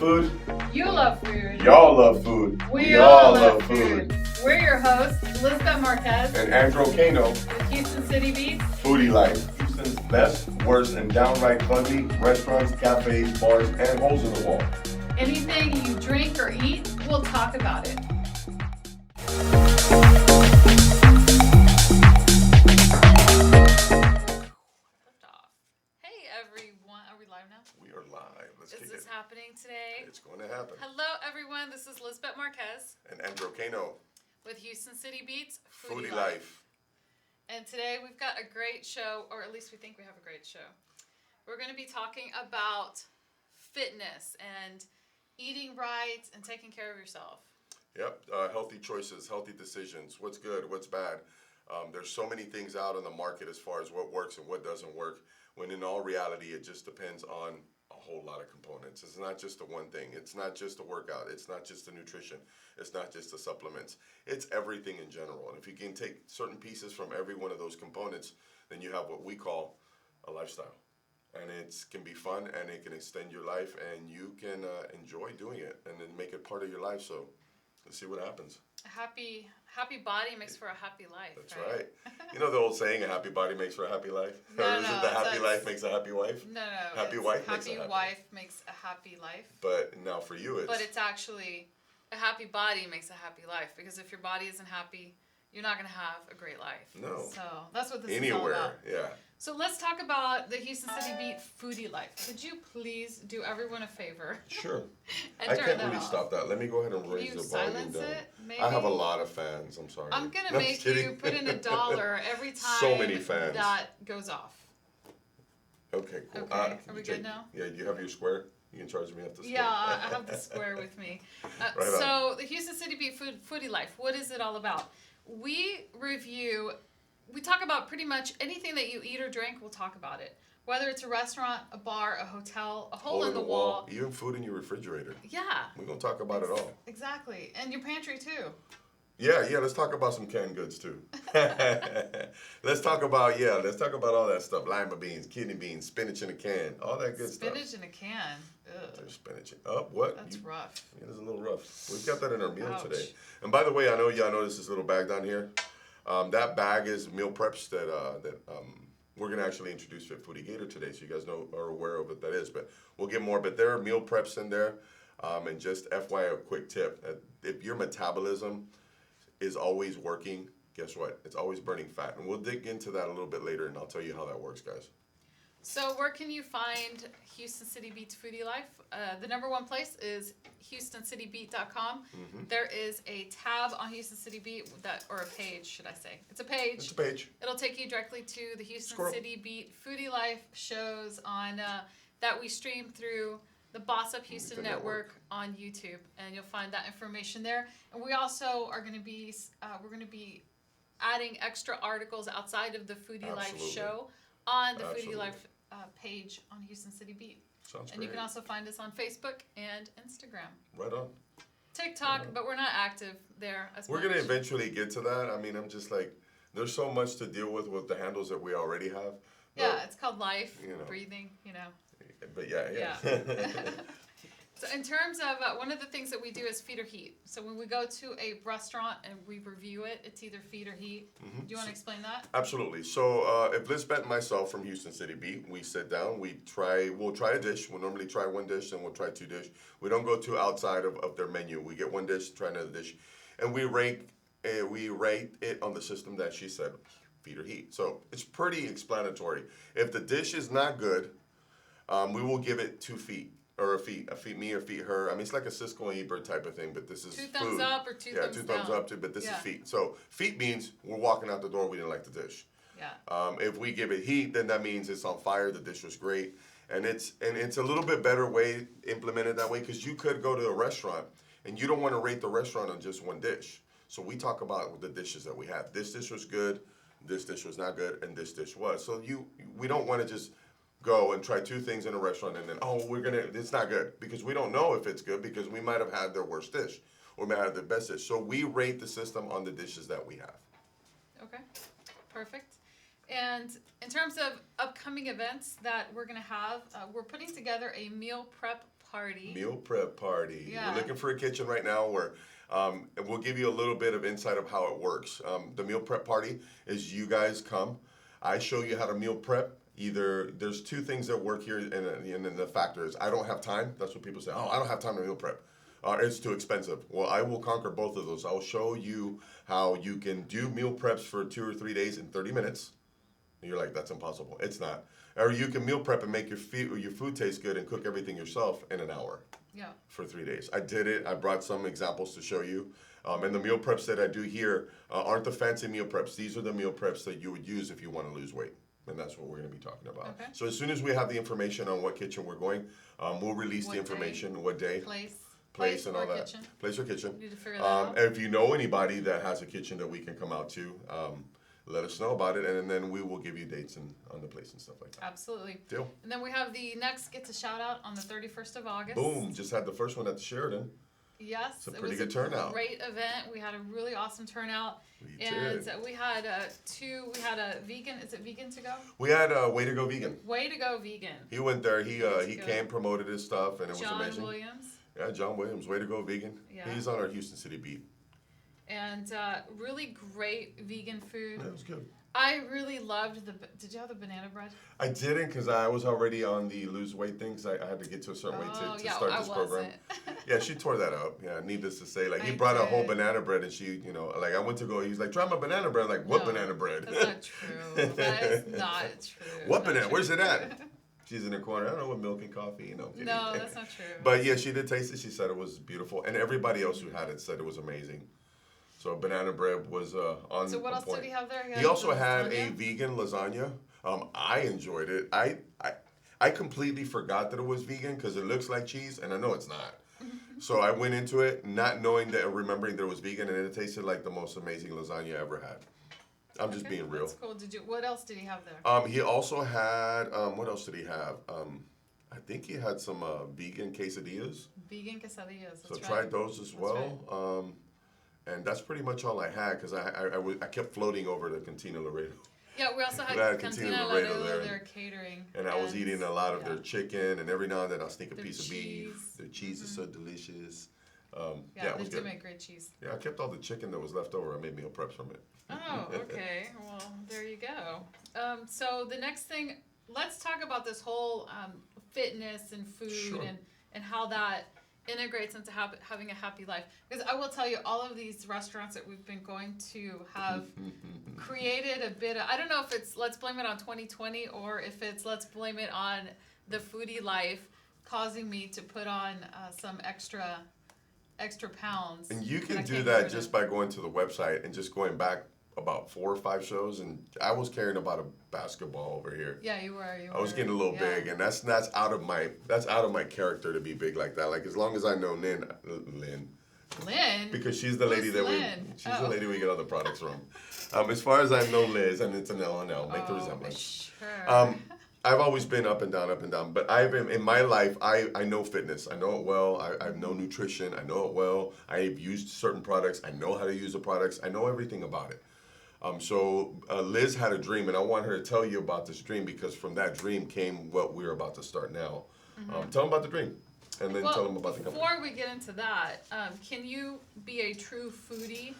food. You love food. Y'all love food. We all love food. We're your hosts, Elizabeth Marquez And Andrew Kano. with Houston City Beats. Foodie Life. Houston's best, worst, and downright fuzzy restaurants, cafes, bars, and holes in the wall. Anything you drink or eat, we'll talk about it. Liftoff. Hey everyone, are we live now? We are live. Let's Is kick this it. happening today? It's going to happen. Hello everyone, this is Elizabeth Marquez And Andrew Kano. with Houston City Beats. Foodie Life. And today we've got a great show, or at least we think we have a great show. We're going to be talking about fitness and eating right and taking care of yourself. Yep, healthy choices, healthy decisions, what's good, what's bad. There's so many things out in the market as far as what works and what doesn't work, when in all reality, it just depends on a whole lot of components. It's not just the one thing. It's not just the workout. It's not just the nutrition. It's not just the supplements. It's everything in general. And if you can take certain pieces from every one of those components, then you have what we call a lifestyle. And it can be fun, and it can extend your life, and you can enjoy doing it and then make it part of your life. So let's see what happens. A happy body makes for a happy life. That's right. You know the old saying, a happy body makes for a happy life? No, or is no, it the happy that's- life makes a happy wife? No, Happy it's wife makes a happy happy wife makes a happy life. But now for you, But it's actually a happy body makes a happy life, because if your body isn't happy, you're not going to have a great life. No. So that's what this is all anywhere. about. Yeah. So let's talk about the Houston City Beat Foodie Life. Could you please do everyone a favor? Sure. And I turn can't that really off? stop that. Let me go ahead and Can raise you the volume silence down. it? Maybe? I have a lot of fans. I'm sorry. I'm gonna No, make kidding. you put in $1 every time So many fans. that goes off. Okay, cool. Okay, are we good now? Yeah, do you have your square? You can charge me off the square. Yeah, I have the square with me. Right on. So the Houston City Beat Foodie Life, what is it all about? We talk about pretty much anything that you eat or drink, we'll talk about it. Whether it's a restaurant, a bar, a hotel, a hole in the wall. Even food in your refrigerator. Yeah. We're going to talk about it all. Exactly. And your pantry too. Yeah, let's talk about some canned goods too. let's talk about all that stuff. Lima beans, kidney beans, spinach in a can, all that good stuff. Spinach in a can. Ugh. There's spinach. Oh, what? That's rough. Yeah, it's a little rough. We've got that in our meal Ouch. today. And by the way, I know y'all noticed this little bag down here. That bag is meal preps that we're going to actually introduce Fit Foodie Gator today, so you guys are aware of what that is. But we'll get more. But there are meal preps in there. And just FYI, a quick tip. If your metabolism is always working, guess what? It's always burning fat. And we'll dig into that a little bit later, and I'll tell you how that works, guys. So where can you find Houston City Beats Foodie Life? The number one place is HoustonCityBeat.com. Mm-hmm. There is a tab on Houston City Beat, or a page, should I say. It's a page. It's a page. It'll take you directly to the Houston Squirrel. City Beat Foodie Life shows on that we stream through the Boss Up Houston The Network on YouTube, and you'll find that information there. And we also are going to be adding extra articles outside of the Foodie Life Absolutely. show on the Absolutely. Foodie Life page on Houston City Beat. Sounds And great. you can also find us on Facebook and Instagram. Right on. TikTok, but we're not active there as We're much. going to eventually get to that. I mean, I'm just like, there's so much to deal with the handles that we already have. Yeah, But- it's called life, You know. breathing, But yeah. So in terms of one of the things that we do is feed or heat. So when we go to a restaurant and we review it, it's either feed or heat. Mm-hmm. Do you want to explain that? Absolutely. So if Lisbeth and myself from Houston City Beat, we sit down, we'll try a dish. We'll normally try one dish, then we'll try two dishes. We don't go to outside of their menu. We get one dish, try another dish, and we rate it on the system that she said, feed or heat. So it's pretty explanatory. If the dish is not good, we will give it 2 feet. Or a feet me or feet her. I mean, it's like a Cisco and Ebert type of thing, but this is Two food. thumbs up or two thumbs two thumbs down. up, but this Yeah. is feet. So feet means we're walking out the door, we didn't like the dish. Yeah. If we give it heat, then that means it's on fire. The dish was great, and it's a little bit better way implemented that way, because you could go to a restaurant and you don't want to rate the restaurant on just one dish. So we talk about the dishes that we have. This dish was good, this dish was not good, and this dish was. So we don't want to just go and try 2 things in a restaurant and then it's not good, because we don't know if it's good, because we might have had their worst dish or might have the best dish. So we rate the system on the dishes that we have. Okay. Perfect. And in terms of upcoming events that we're going to have, we're putting together a meal prep party. Meal prep party. Yeah. We're looking for a kitchen right now where and we'll give you a little bit of insight of how it works. The meal prep party is you guys come. I show you how to meal prep. Either there's two things that work here, and then the factor is I don't have time. That's what people say. Oh, I don't have time to meal prep. It's too expensive. Well, I will conquer both of those. I'll show you how you can do meal preps for 2 or 3 days in 30 minutes. And you're like, that's impossible. It's not. Or you can meal prep and make your food taste good and cook everything yourself in an hour. Yeah. For 3 days. I did it. I brought some examples to show you. And the meal preps that I do here aren't the fancy meal preps. These are the meal preps that you would use if you want to lose weight. And that's what we're going to be talking about. Okay. So as soon as we have the information on what kitchen we're going, we'll release What the information, what day, Place and or all that. kitchen. Place or kitchen. You need to figure that out. If you know anybody that has a kitchen that we can come out to, let us know about it, and then we will give you dates on the place and stuff like that. Absolutely. Deal. And then we have the next Gets a Shout Out on the 31st of August. Boom. Just had the first one at the Sheridan. Yes. It's a pretty good turnout. Great event. We had a really awesome turnout. We And did. we had we had a vegan, is it Vegan to Go? We had Way to Go Vegan. Way to Go Vegan. He went there. He Good. came, promoted his stuff, and it was John amazing. Williams. Yeah, John Williams, Way to Go Vegan. Yeah. He's on our Houston City beat. And really great vegan food. Yeah, it was good. I really loved did you have the banana bread? I didn't because I was already on the lose weight thing because I had to get to a certain weight to yeah, start I this program. wasn't. Yeah, she tore that up. Yeah, needless to say. Like, he I brought a whole did. banana bread and she, like, I went to go, he's like, try my banana bread. I'm like, what No, banana bread? That's not true. That is not true. What Not banana? true. Where's it at? She's in the corner. I don't know what milk and coffee, I'm kidding. No, that's not true. But yeah, she did taste it. She said it was beautiful. And everybody else who had it said it was amazing. So banana bread was on So what on else point. did he have there? He also had a lasagna? vegan lasagna. I enjoyed it. I completely forgot that it was vegan because it looks like cheese, and I know it's not. So I went into it not knowing that, remembering that it was vegan, and it tasted like the most amazing lasagna I ever had. I'm just Okay, being real. That's cool. What else did he have there? He also had, what else did he have? I think he had some vegan quesadillas. Vegan quesadillas. That's So right. tried those as That's well. And that's pretty much all I had because I kept floating over to Cantina Laredo. Yeah, we also had We had Cantina Cantina Laredo Laredo there. their catering. And I was eating a lot of yeah. their chicken, and every now and then I'll sneak a Their piece of beef. cheese. Their cheese is so delicious. Yeah, it they was do good. make great cheese. Yeah, I kept all the chicken that was left over. I made meal preps from it. Oh, okay. Well, there you go. So the next thing, let's talk about this whole fitness and food Sure. and how that integrates into having a happy life. Because I will tell you, all of these restaurants that we've been going to have created a bit of, I don't know if it's let's blame it on 2020 or if it's let's blame it on the foodie life causing me to put on some extra pounds. And you that I can can't do get that rid just of. by going to the website and just going back about 4 or 5 shows. And I was carrying about a basketball over here. Yeah, you were. I was getting a little yeah. big, and that's out of my character to be big like that. Like, as long as I know Lynn, Lynn? because she's the lady Who's that Lynn? she's the Oh. lady we get all the products from. As far as I know Liz, and it's an L and L, make the resemblance. Sure. I've always been up and down, but I've been, in my life, I know fitness. I know it well. I know nutrition. I know it well. I've used certain products. I know how to use the products. I know everything about it. So Liz had a dream, and I want her to tell you about this dream because from that dream came what we're about to start now. Tell them about the dream, and then tell them about the company. Before we get into that, can you be a true foodie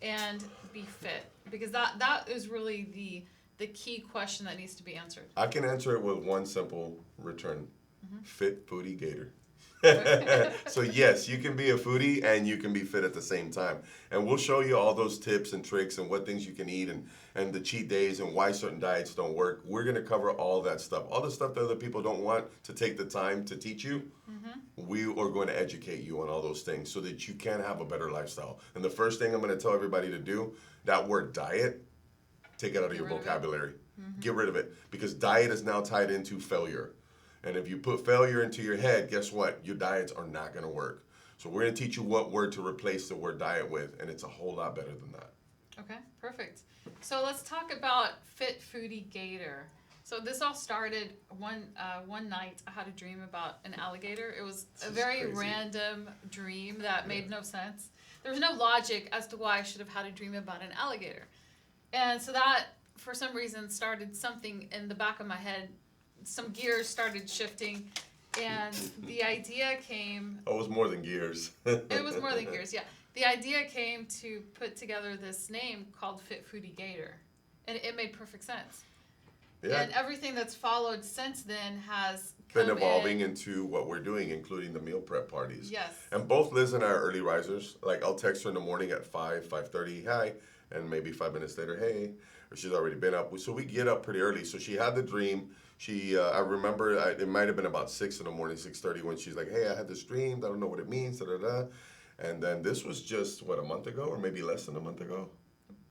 and be fit? Because that is really the key question that needs to be answered. I can answer it with one simple return. Fit foodie gator. So yes, you can be a foodie and you can be fit at the same time. And we'll show you all those tips and tricks and what things you can eat and the cheat days and why certain diets don't work. We're going to cover all that stuff. All the stuff that other people don't want to take the time to teach you. We are going to educate you on all those things so that you can have a better lifestyle. And the first thing I'm going to tell everybody to do, that word diet, take it out of your rid of it. vocabulary. Get rid of it, because diet is now tied into failure. And if you put failure into your head, guess what? Your diets are not going to work. So we're going to teach you what word to replace the word diet with, and it's a whole lot better than that. Okay, perfect. So let's talk about Fit Foodie Gator. So this all started one night. I had a dream about an alligator. It was a This is very crazy. random dream that made no sense. There was no logic as to why I should have had a dream about an alligator. And so that, for some reason, started something in the back of my head. Some gears started shifting. And the idea came. Oh, it was more than gears. It was more than gears, yeah. The idea came to put together this name called Fit Foodie Gator, and it made perfect sense. Yeah. And everything that's followed since then has Been come evolving into what we're doing, including the meal prep parties. Yes. And both Liz and I are early risers. Like, I'll text her in the morning at 5:30, hi, and maybe 5 minutes later, hey, or she's already been up. So we get up pretty early. So she had the dream. I remember it might have been about 6 in the morning, 6:30, when she's like, hey, I had this dream. I don't know what it means, da-da-da. And then this was just, what, a month ago, or maybe less than a month ago?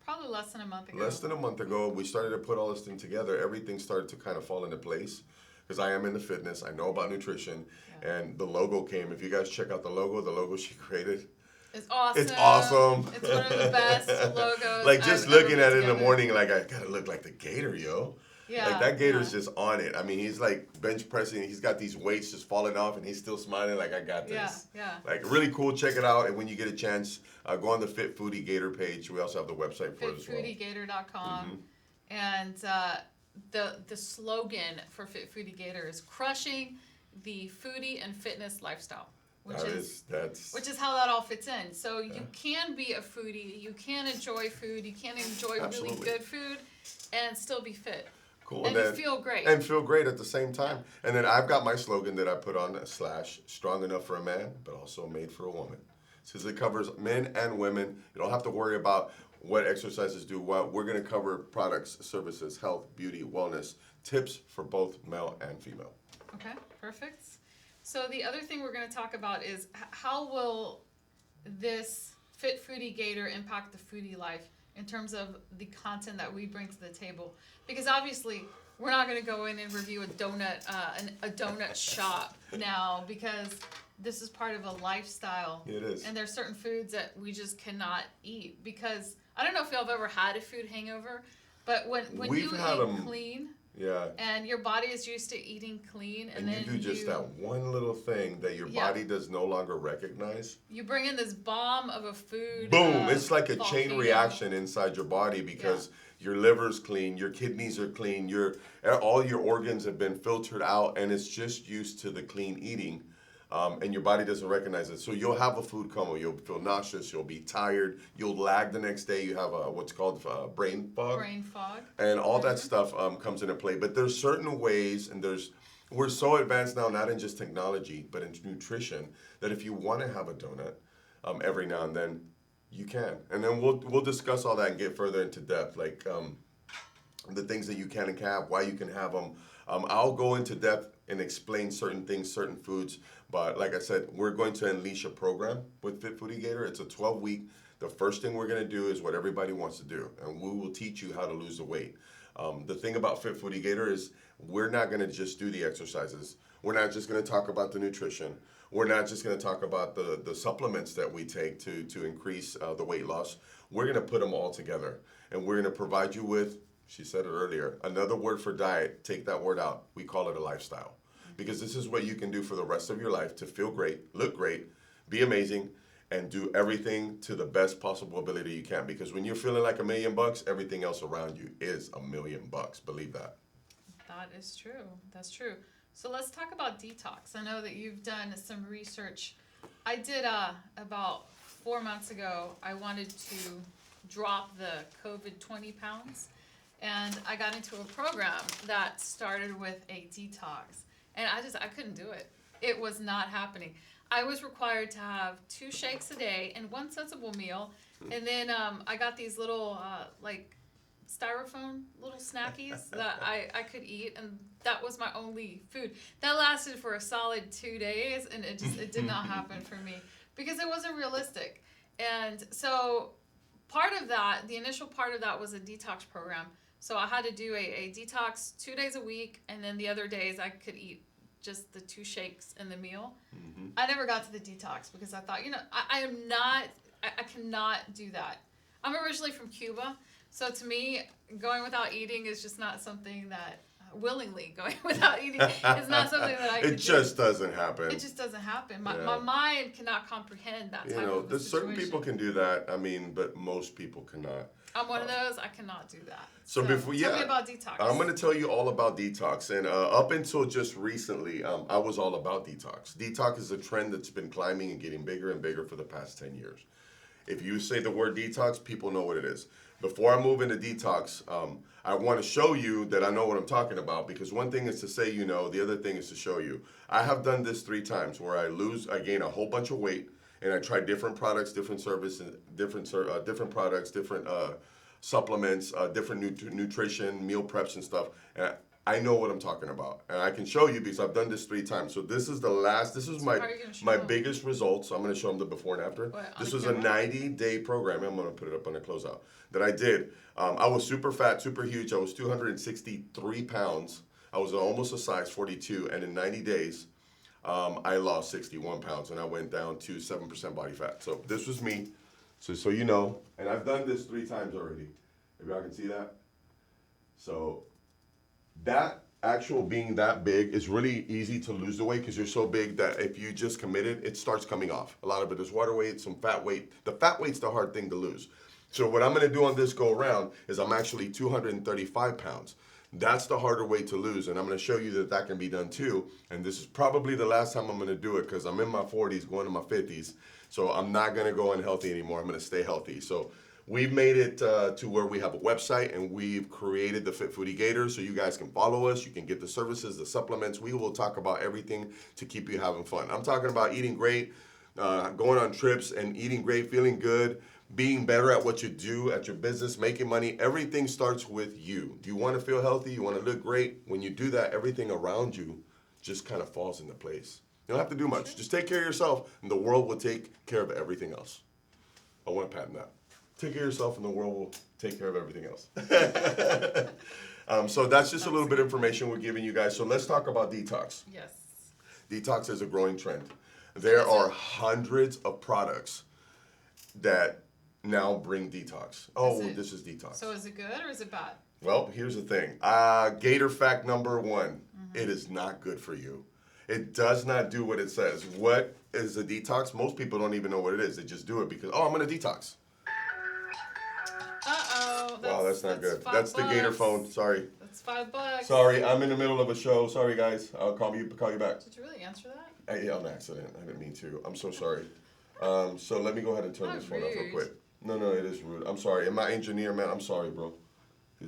Probably less than a month ago. Less than a month ago, we started to put all this thing together. Everything started to kind of fall into place because I am into fitness. I know about nutrition, and the logo came. If you guys check out the logo she created, It's awesome. it's awesome. It's one of the best logos. Like, just I've looking ever at put it in the together. morning, like, I gotta look like the Gator, yo. Yeah, Like, that Gator's yeah. just on it. I mean, he's like bench pressing. He's got these weights just falling off, and he's still smiling like, I got this. Yeah, yeah. Like, really cool. Check it out. And when you get a chance, go on the Fit Foodie Gator page. We also have the website for it as well. FitFoodieGator.com. And the slogan for Fit Foodie Gator is crushing the foodie and fitness lifestyle, which is how that all fits in. So you can be a foodie, you can enjoy food, you can enjoy Absolutely. really good food, and still be fit. Cool. And you feel great. And feel great at the same time. And then I've got my slogan that I put on / strong enough for a man, but also made for a woman. Since it covers men and women, you don't have to worry about what exercises do what. We're going to cover products, services, health, beauty, wellness, tips for both male and female. Okay, perfect. So the other thing we're going to talk about is how will this Fit Foodie Gator impact the foodie life in terms of the content that we bring to the table? Because obviously we're not going to go in and review a donut shop now, because this is part of a lifestyle. It is. And there's certain foods that we just cannot eat, because I don't know if y'all have ever had a food hangover, but when We've you had eat 'em. clean, Yeah. and your body is used to eating clean, and then you do just that one little thing that your Yeah. body does no longer recognize. you bring in this bomb of a food. Boom! It's like a chain volcano. reaction inside your body, because your liver's clean, your kidneys are clean, all your organs have been filtered out, and it's just used to the clean eating. And your body doesn't recognize it. So you'll have a food coma, you'll feel nauseous, you'll be tired, you'll lag the next day, you have what's called brain fog. Brain fog. And all that stuff comes into play. But there's certain ways, and we're so advanced now, not in just technology, but in nutrition, that if you want to have a donut every now and then, you can. And then we'll discuss all that and get further into depth, like the things that you can and can't have, why you can have them. I'll go into depth and explain certain things, certain foods. But like I said, we're going to unleash a program with Fit Foodie Gator. It's a 12-week. The first thing we're going to do is what everybody wants to do, and we will teach you how to lose the weight. The thing about Fit Foodie Gator is we're not going to just do the exercises. We're not just going to talk about the nutrition. We're not just going to talk about the supplements that we take to increase the weight loss. We're going to put them all together, and we're going to provide you with, she said it earlier, another word for diet. Take that word out. We call it a lifestyle. Because this is what you can do for the rest of your life to feel great, look great, be amazing, and do everything to the best possible ability you can. Because when you're feeling like $1 million, everything else around you is $1 million. Believe that. That is true. That's true. So let's talk about detox. I know that you've done some research. I did about 4 months ago. I wanted to drop the COVID 20 pounds, and I got into a program that started with a detox. And I couldn't do it. It was not happening. I was required to have 2 shakes a day and 1 sensible meal. And then I got these little, styrofoam little snackies that I could eat. And that was my only food. That lasted for a solid 2 days. And it did not happen for me because it wasn't realistic. And so the initial part of that was a detox program. So I had to do a detox 2 days a week, and then the other days I could eat just the 2 shakes and the meal. Mm-hmm. I never got to the detox because I thought, I cannot do that. I'm originally from Cuba, so to me, going without eating is just not something that willingly going without eating. It's not something that I could It just doesn't happen. It just doesn't happen. My Yeah. mind cannot comprehend that type of a There's certain situation. people can do that. I mean, but most people cannot. I'm one of those. I cannot do that. So before, tell me about detox. I'm going to tell you all about detox. And up until just recently, I was all about detox. Detox is a trend that's been climbing and getting bigger and bigger for the past 10 years. If you say the word detox, people know what it is. Before I move into detox, I want to show you that I know what I'm talking about, because one thing is to say you know, the other thing is to show you. I have done this 3 times where I gain a whole bunch of weight, and I try different products, different services, different products, different supplements, different nutrition, meal preps and stuff. And I know what I'm talking about, and I can show you because I've done this 3 times. So this is my how are you gonna show my them? biggest results. I'm going to show them the before and after. What, on This the was a camera? 90-day program. I'm going to put it up on the closeout that I did. I was super fat, super huge. I was 263 pounds. I was almost a size 42, and in 90 days, I lost 61 pounds, and I went down to 7% body fat. So this was me. So you know, and I've done this 3 times already. If y'all can see that. So that actual being that big is really easy to lose the weight because you're so big that if you just commit it, it starts coming off. A lot of it is water weight, some fat weight. The fat weight's the hard thing to lose. So what I'm going to do on this go around is I'm actually 235 pounds. That's the harder weight to lose, and I'm going to show you that that can be done too. And this is probably the last time I'm going to do it because I'm in my 40s, going to my 50s. So I'm not going to go unhealthy anymore. I'm going to stay healthy. So we've made it to where we have a website, and we've created the Fit Foodie Gator, so you guys can follow us. You can get the services, the supplements. We will talk about everything to keep you having fun. I'm talking about eating great, going on trips and eating great, feeling good, being better at what you do at your business, making money. Everything starts with you. Do you want to feel healthy? You want to look great? When you do that, everything around you just kind of falls into place. You don't have to do much. Just take care of yourself, and the world will take care of everything else. I want to patent that. Take care of yourself, and the world will take care of everything else. So that's just a little bit of information we're giving you guys. So let's talk about detox. Yes. Detox is a growing trend. There are hundreds of products that now bring detox. Oh, this is detox. So is it good or is it bad? Well, here's the thing. Gator fact number 1, it is not good for you. It does not do what it says. What is a detox? Most people don't even know what it is. They just do it because, I'm going to detox. Uh-oh. Wow, that's not good. $5. That's the Gator phone. Sorry. That's $5. Sorry, I'm in the middle of a show. Sorry, guys. I'll call you back. Did you really answer that? Yeah, on accident. I didn't mean to. I'm so sorry. So let me go ahead and turn Not this phone off real rude. quick. No, it is rude. I'm sorry. And my engineer, man, I'm sorry, bro.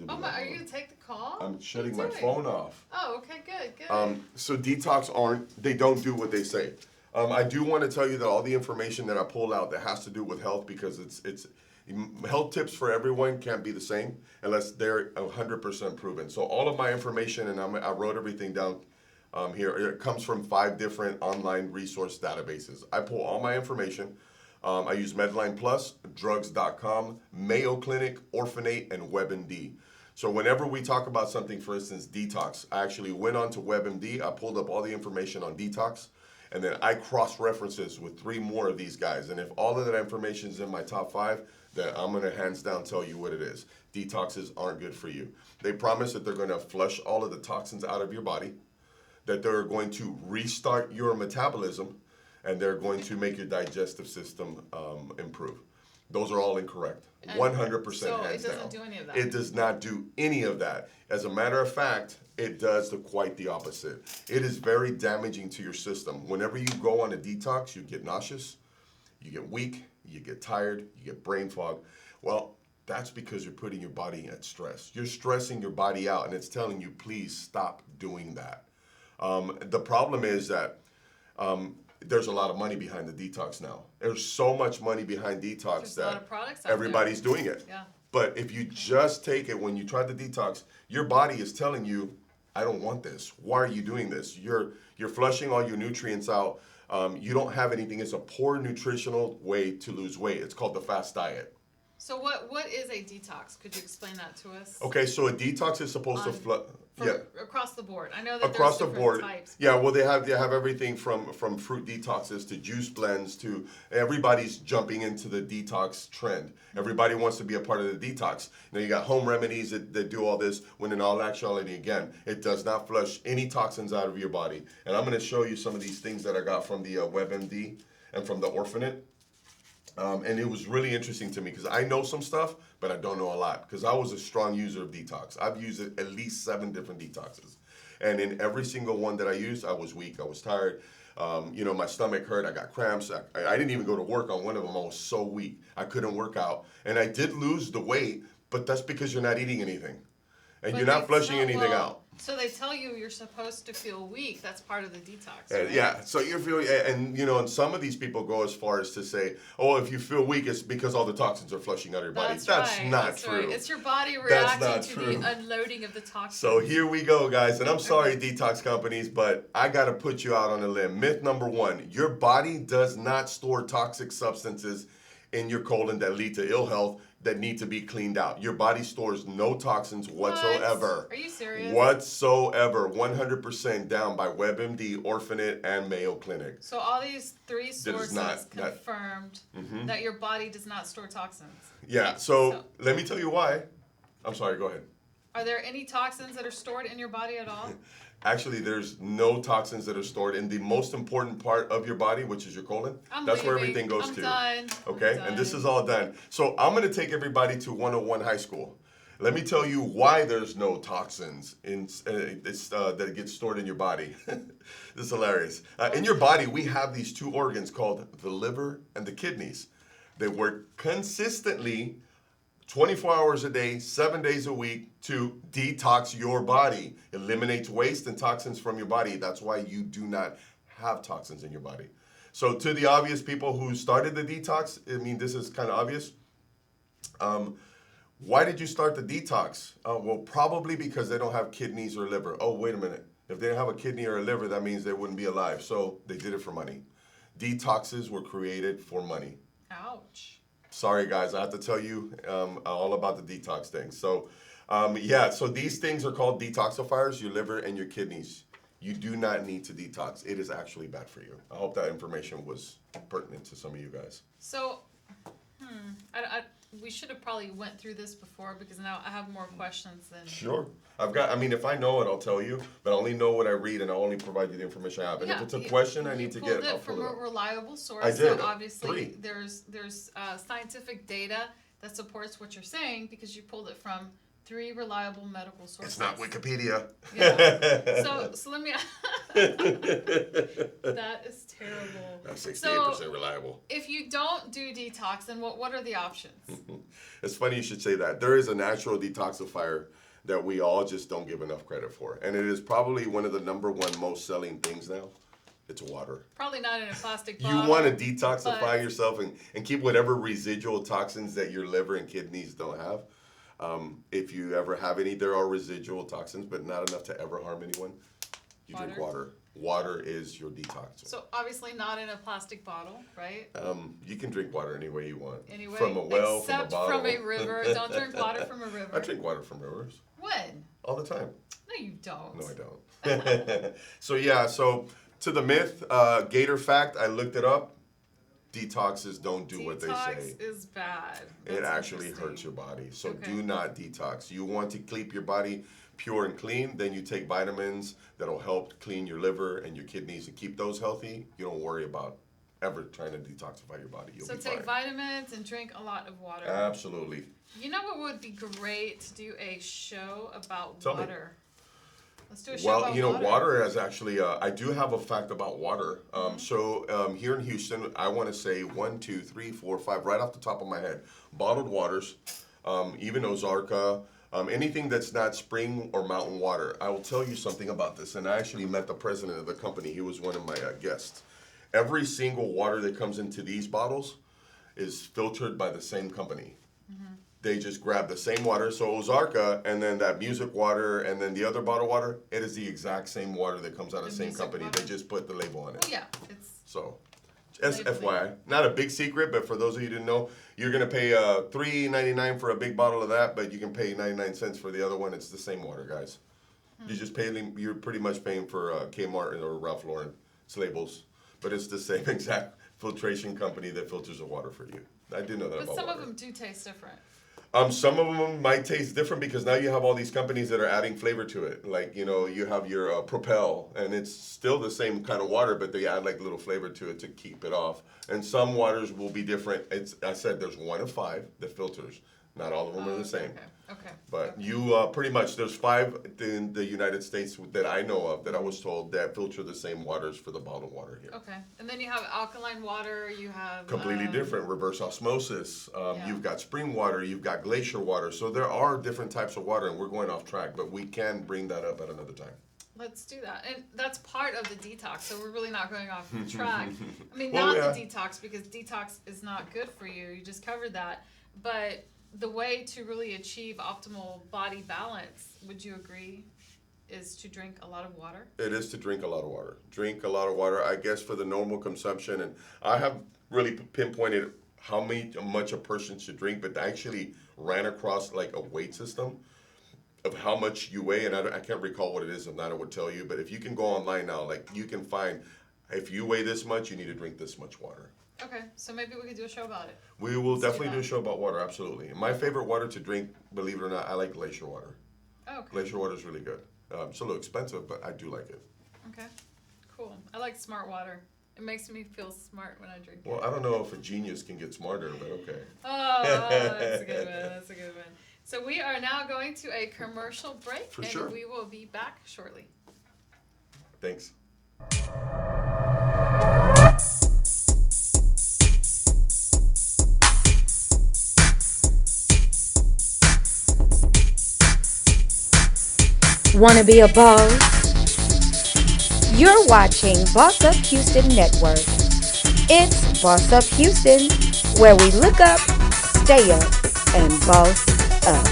Oh my, are you going to take the call? I'm shutting What are my you doing? phone off. Oh, okay, good. So detox they don't do what they say. I do want to tell you that all the information that I pull out that has to do with health, because it's health tips for everyone can't be the same unless they're 100% proven. So all of my information, and I wrote everything down here, it comes from 5 different online resource databases. I pull all my information. I use Medline Plus, drugs.com, Mayo Clinic, Orphanate, and WebMD. So whenever we talk about something, for instance, detox, I actually went on to WebMD, I pulled up all the information on detox, and then I cross-references with 3 more of these guys. And if all of that information is in my top 5, then I'm going to hands down tell you what it is. Detoxes aren't good for you. They promise that they're going to flush all of the toxins out of your body, that they're going to restart your metabolism, and they're going to make your digestive system improve. Those are all incorrect. And 100% so hands it doesn't down. do any of that. It does not do any of that. As a matter of fact, it does quite the opposite. It is very damaging to your system. Whenever you go on a detox, you get nauseous, you get weak, you get tired, you get brain fog. Well, that's because you're putting your body at stress. You're stressing your body out, and it's telling you, please stop doing that. The problem is that there's a lot of money behind the detox now. There's so much money behind detox There's a lot that of products out everybody's doing it. Yeah. But if you just take it when you try the detox, your body is telling you, I don't want this. Why are you doing this? You're flushing all your nutrients out. You don't have anything. It's a poor nutritional way to lose weight. It's called the fast diet. So what is a detox? Could you explain that to us? Okay, so a detox is supposed to Across the board. I know that across the there's different board. types. Yeah, well they have everything from fruit detoxes to juice blends to everybody's jumping into the detox trend. Everybody wants to be a part of the detox. Now you got home remedies that do all this when in all actuality again, it does not flush any toxins out of your body. And I'm going to show you some of these things that I got from the WebMD and from the Orphanet. And it was really interesting to me because I know some stuff, but I don't know a lot because I was a strong user of detox. I've used it at least 7 different detoxes. And in every single one that I used, I was weak. I was tired. My stomach hurt. I got cramps. I didn't even go to work on one of them. I was so weak. I couldn't work out. And I did lose the weight, but that's because you're not eating anything. And But you're not they flushing tell- anything well, out. So they tell you you're supposed to feel weak. That's part of the detox. Right? Yeah, so you feel, and some of these people go as far as to say, oh, if you feel weak, it's because all the toxins are flushing out of your body. That's right. not That's true. Right. It's your body That's reacting not to true. the unloading of the toxins. So here we go, guys, and I'm sorry, detox companies, but I got to put you out on a limb. Myth number 1, your body does not store toxic substances in your colon that lead to ill health that need to be cleaned out. Your body stores no toxins whatsoever. What? Are you serious? Whatsoever. 100% down by WebMD, Orphanet, and Mayo Clinic. So all these 3 sources not- confirmed that your body does not store toxins. Yeah, so let me tell you why. I'm sorry, go ahead. Are there any toxins that are stored in your body at all? Actually, there's no toxins that are stored in the most important part of your body, which is your colon. That's where everything goes to. Done. Okay, and this is all done. So I'm going to take everybody to 101 High School. Let me tell you why there's no toxins that get stored in your body. This is hilarious. In your body, we have these 2 organs called the liver and the kidneys. They work consistently 24 hours a day, 7 days a week to detox your body, eliminates waste and toxins from your body. That's why you do not have toxins in your body. So to the obvious people who started the detox, I mean, this is kind of obvious. Why did you start the detox? Well, probably because they don't have kidneys or liver. Oh, wait a minute. If they don't have a kidney or a liver, that means they wouldn't be alive. So they did it for money. Detoxes were created for money. Ouch. Sorry, guys, I have to tell you all about the detox thing. So, so these things are called detoxifiers, your liver and your kidneys. You do not need to detox. It is actually bad for you. I hope that information was pertinent to some of you guys. So, we should have probably went through this before because now I have more questions than... Sure. If I know it, I'll tell you, but I only know what I read and I only provide you the information I have. And if it's a question I need to get, I'll pull from it a up. reliable source. I did. So obviously 3. there's scientific data that supports what you're saying because you pulled it from 3 reliable medical sources. It's not Wikipedia. Yeah. So let me... That is terrible. That's 68% So, reliable. if you don't do detox, then what are the options? It's funny you should say that. There is a natural detoxifier that we all just don't give enough credit for. And it is probably one of the number 1 most selling things now. It's water. Probably not in a plastic bottle. You want to detoxify but- yourself and keep whatever residual toxins that your liver and kidneys don't have. If you ever have any, there are residual toxins, but not enough to ever harm anyone. You drink water. Water is your detox. So obviously not in a plastic bottle, right? You can drink water any way you want. Anyway, from a well, except from a bottle. from a river. Don't drink water from a river. I drink water from rivers When? all the time. No, you don't. No, I don't. So to the myth, Gator fact, I looked it up. Detoxes don't do what they say. Detox is bad. It That's actually interesting. hurts your body. So Okay. do not detox. You want to keep your body pure and clean, then you take vitamins that'll help clean your liver and your kidneys and keep those healthy. You don't worry about ever trying to detoxify your body. You'll So be take fine. vitamins and drink a lot of water. Absolutely. You know what would be great to do a show about Tell me. water? Let's do a show Well, about water is actually, I do have a fact about water. Here in Houston, I want to say 1, 2, 3, 4, 5, right off the top of my head. Bottled waters, even Ozarka, anything that's not spring or mountain water. I will tell you something about this, and I actually met the president of the company. He was one of my guests. Every single water that comes into these bottles is filtered by the same company. They just grab the same water, so Ozarka, and then that music water, and then the other bottled water, it is the exact same water that comes out of the same music company. water? They just put the label on it. Well, yeah, it's So, FYI, not a big secret, but for those of you who didn't know, you're gonna pay $3.99 for a big bottle of that, but you can pay 99 cents for the other one. It's the same water, guys. You just pay. You're pretty much paying for Kmart or Ralph Lauren. It's labels, but it's the same exact filtration company that filters the water for you. I did know that But about some water. of them do taste different. Some of them might taste different because now you have all these companies that are adding flavor to it. Like, you have your Propel, and it's still the same kind of water, but they add like little flavor to it to keep it off. And some waters will be different. I said there's 1 of 5 that filters. Not all of them are the same. Okay. But you pretty much, there's 5 in the United States that I know of that I was told that filter the same waters for the bottled water here. Okay. And then you have alkaline water, you have... Completely different, reverse osmosis. You've got spring water, you've got glacier water. So there are different types of water, and we're going off track, but we can bring that up at another time. Let's do that. And that's part of the detox, so we're really not going off track. I mean, Well, not the detox, because detox is not good for you. You just covered that. But the way to really achieve optimal body balance, would you agree, is to drink a lot of water? It is to drink a lot of water. Drink a lot of water, I guess, for the normal consumption. And I have really pinpointed how much a person should drink, but I actually ran across like a weight system of how much you weigh, and I can't recall what it is, if not, I would tell you. But if you can go online now, like you can find, if you weigh this much, you need to drink this much water. Okay, so maybe we could do a show about it. We will Let's do definitely do a that. show about water, absolutely. My favorite water to drink, believe it or not, I like glacier water. Oh, okay. Glacier water is really good. It's a little expensive, but I do like it. Okay, cool. I like smart water. It makes me feel smart when I drink Well, it. I don't know if a genius can get smarter, but okay. Oh, that's a good one. That's a good one. So we are now going to a commercial break, For and sure. we will be back shortly. Thanks. Wanna be a boss? You're watching Boss Up Houston Network. It's Boss Up Houston, where we look up, stay up, and boss up.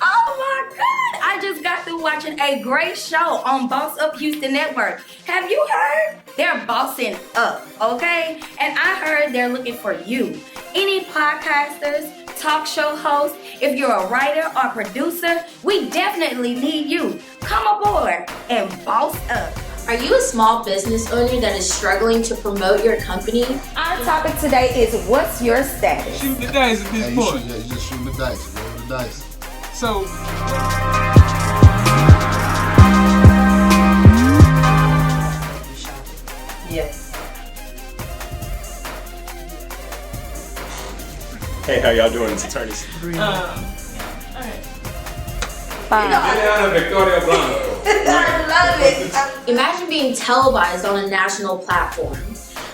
Oh my God! I just got through watching a great show on Boss Up Houston Network. Have you heard? They're bossing up, okay? And I heard they're looking for you. Any podcasters, talk show hosts, if you're a writer or producer, we definitely need you. Come aboard and boss up. Are you a small business owner that is struggling to promote your company? Our topic today is what's your status? Shoot the dice at this Hey, point. you just shoot the dice. Roll the dice. So, Yes. Hey, how y'all doing? It's Attorney. Victoria Blanco. I love it. Imagine being televised on a national platform.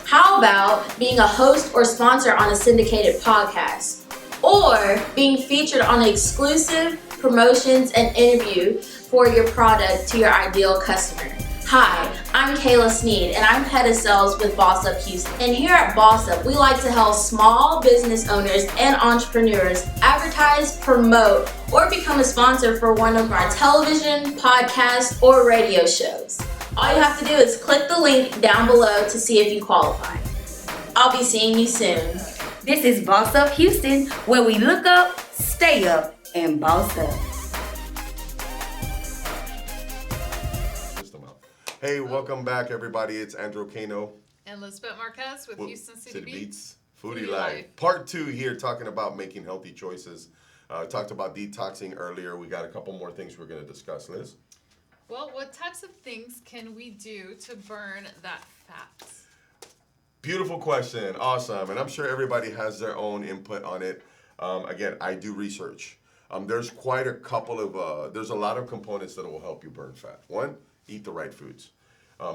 How about being a host or sponsor on a syndicated podcast? Or being featured on exclusive promotions and interview for your product to your ideal customer? Hi, I'm Kayla Sneed, and I'm head of sales with Boss Up Houston. And here at Boss Up, we like to help small business owners and entrepreneurs advertise, promote, or become a sponsor for one of our television, podcast, or radio shows. All you have to do is click the link down below to see if you qualify. I'll be seeing you soon. This is Boss Up Houston, where we look up, stay up, and boss up. System out. Hey, welcome back, everybody. It's Andrew Cano And Lisbeth Marquez with with Houston City Beats. Foodie Life. Part 2 here, talking about making healthy choices. Talked about detoxing earlier. We got a couple more things we're going to discuss. Liz? Well, what types of things can we do to burn that fat? Beautiful question. Awesome. And I'm sure everybody has their own input on it. Again, I do research. There's quite a couple of, there's a lot of components that will help you burn fat. One, eat the right foods.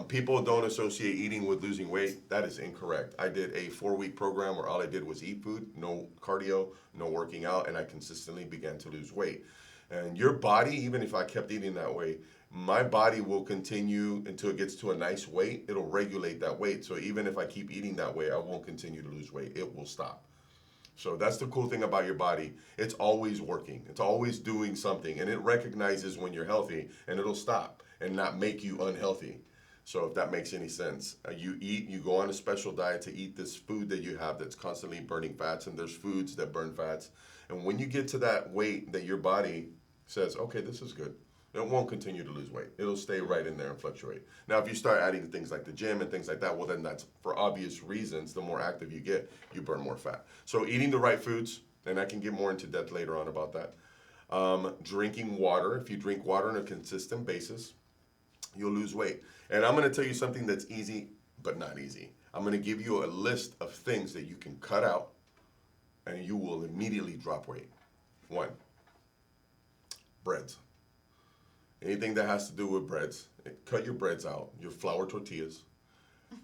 People don't associate eating with losing weight. That is incorrect. I did a 4-week program where all I did was eat food, no cardio, no working out, and I consistently began to lose weight. And your body, even if I kept eating that way, my body will continue until it gets to a nice weight. It'll regulate that weight. So even if I keep eating that way, I won't continue to lose weight. It will stop. So that's the cool thing about your body. It's always working. It's always doing something. And it recognizes when you're healthy, and it'll stop and not make you unhealthy. So if that makes any sense, you go on a special diet to eat this food that you have that's constantly burning fats, and there's foods that burn fats. And when you get to that weight that your body says, okay, this is good, it won't continue to lose weight. It'll stay right in there and fluctuate. Now, if you start adding things like the gym and things like that, well, then that's for obvious reasons. The more active you get, you burn more fat. So eating the right foods, and I can get more into depth later on about that. Drinking water. If you drink water on a consistent basis, you'll lose weight. And I'm going to tell you something that's easy, but not easy. I'm going to give you a list of things that you can cut out, and you will immediately drop weight. 1, breads. Anything that has to do with breads, cut your breads out, your flour tortillas.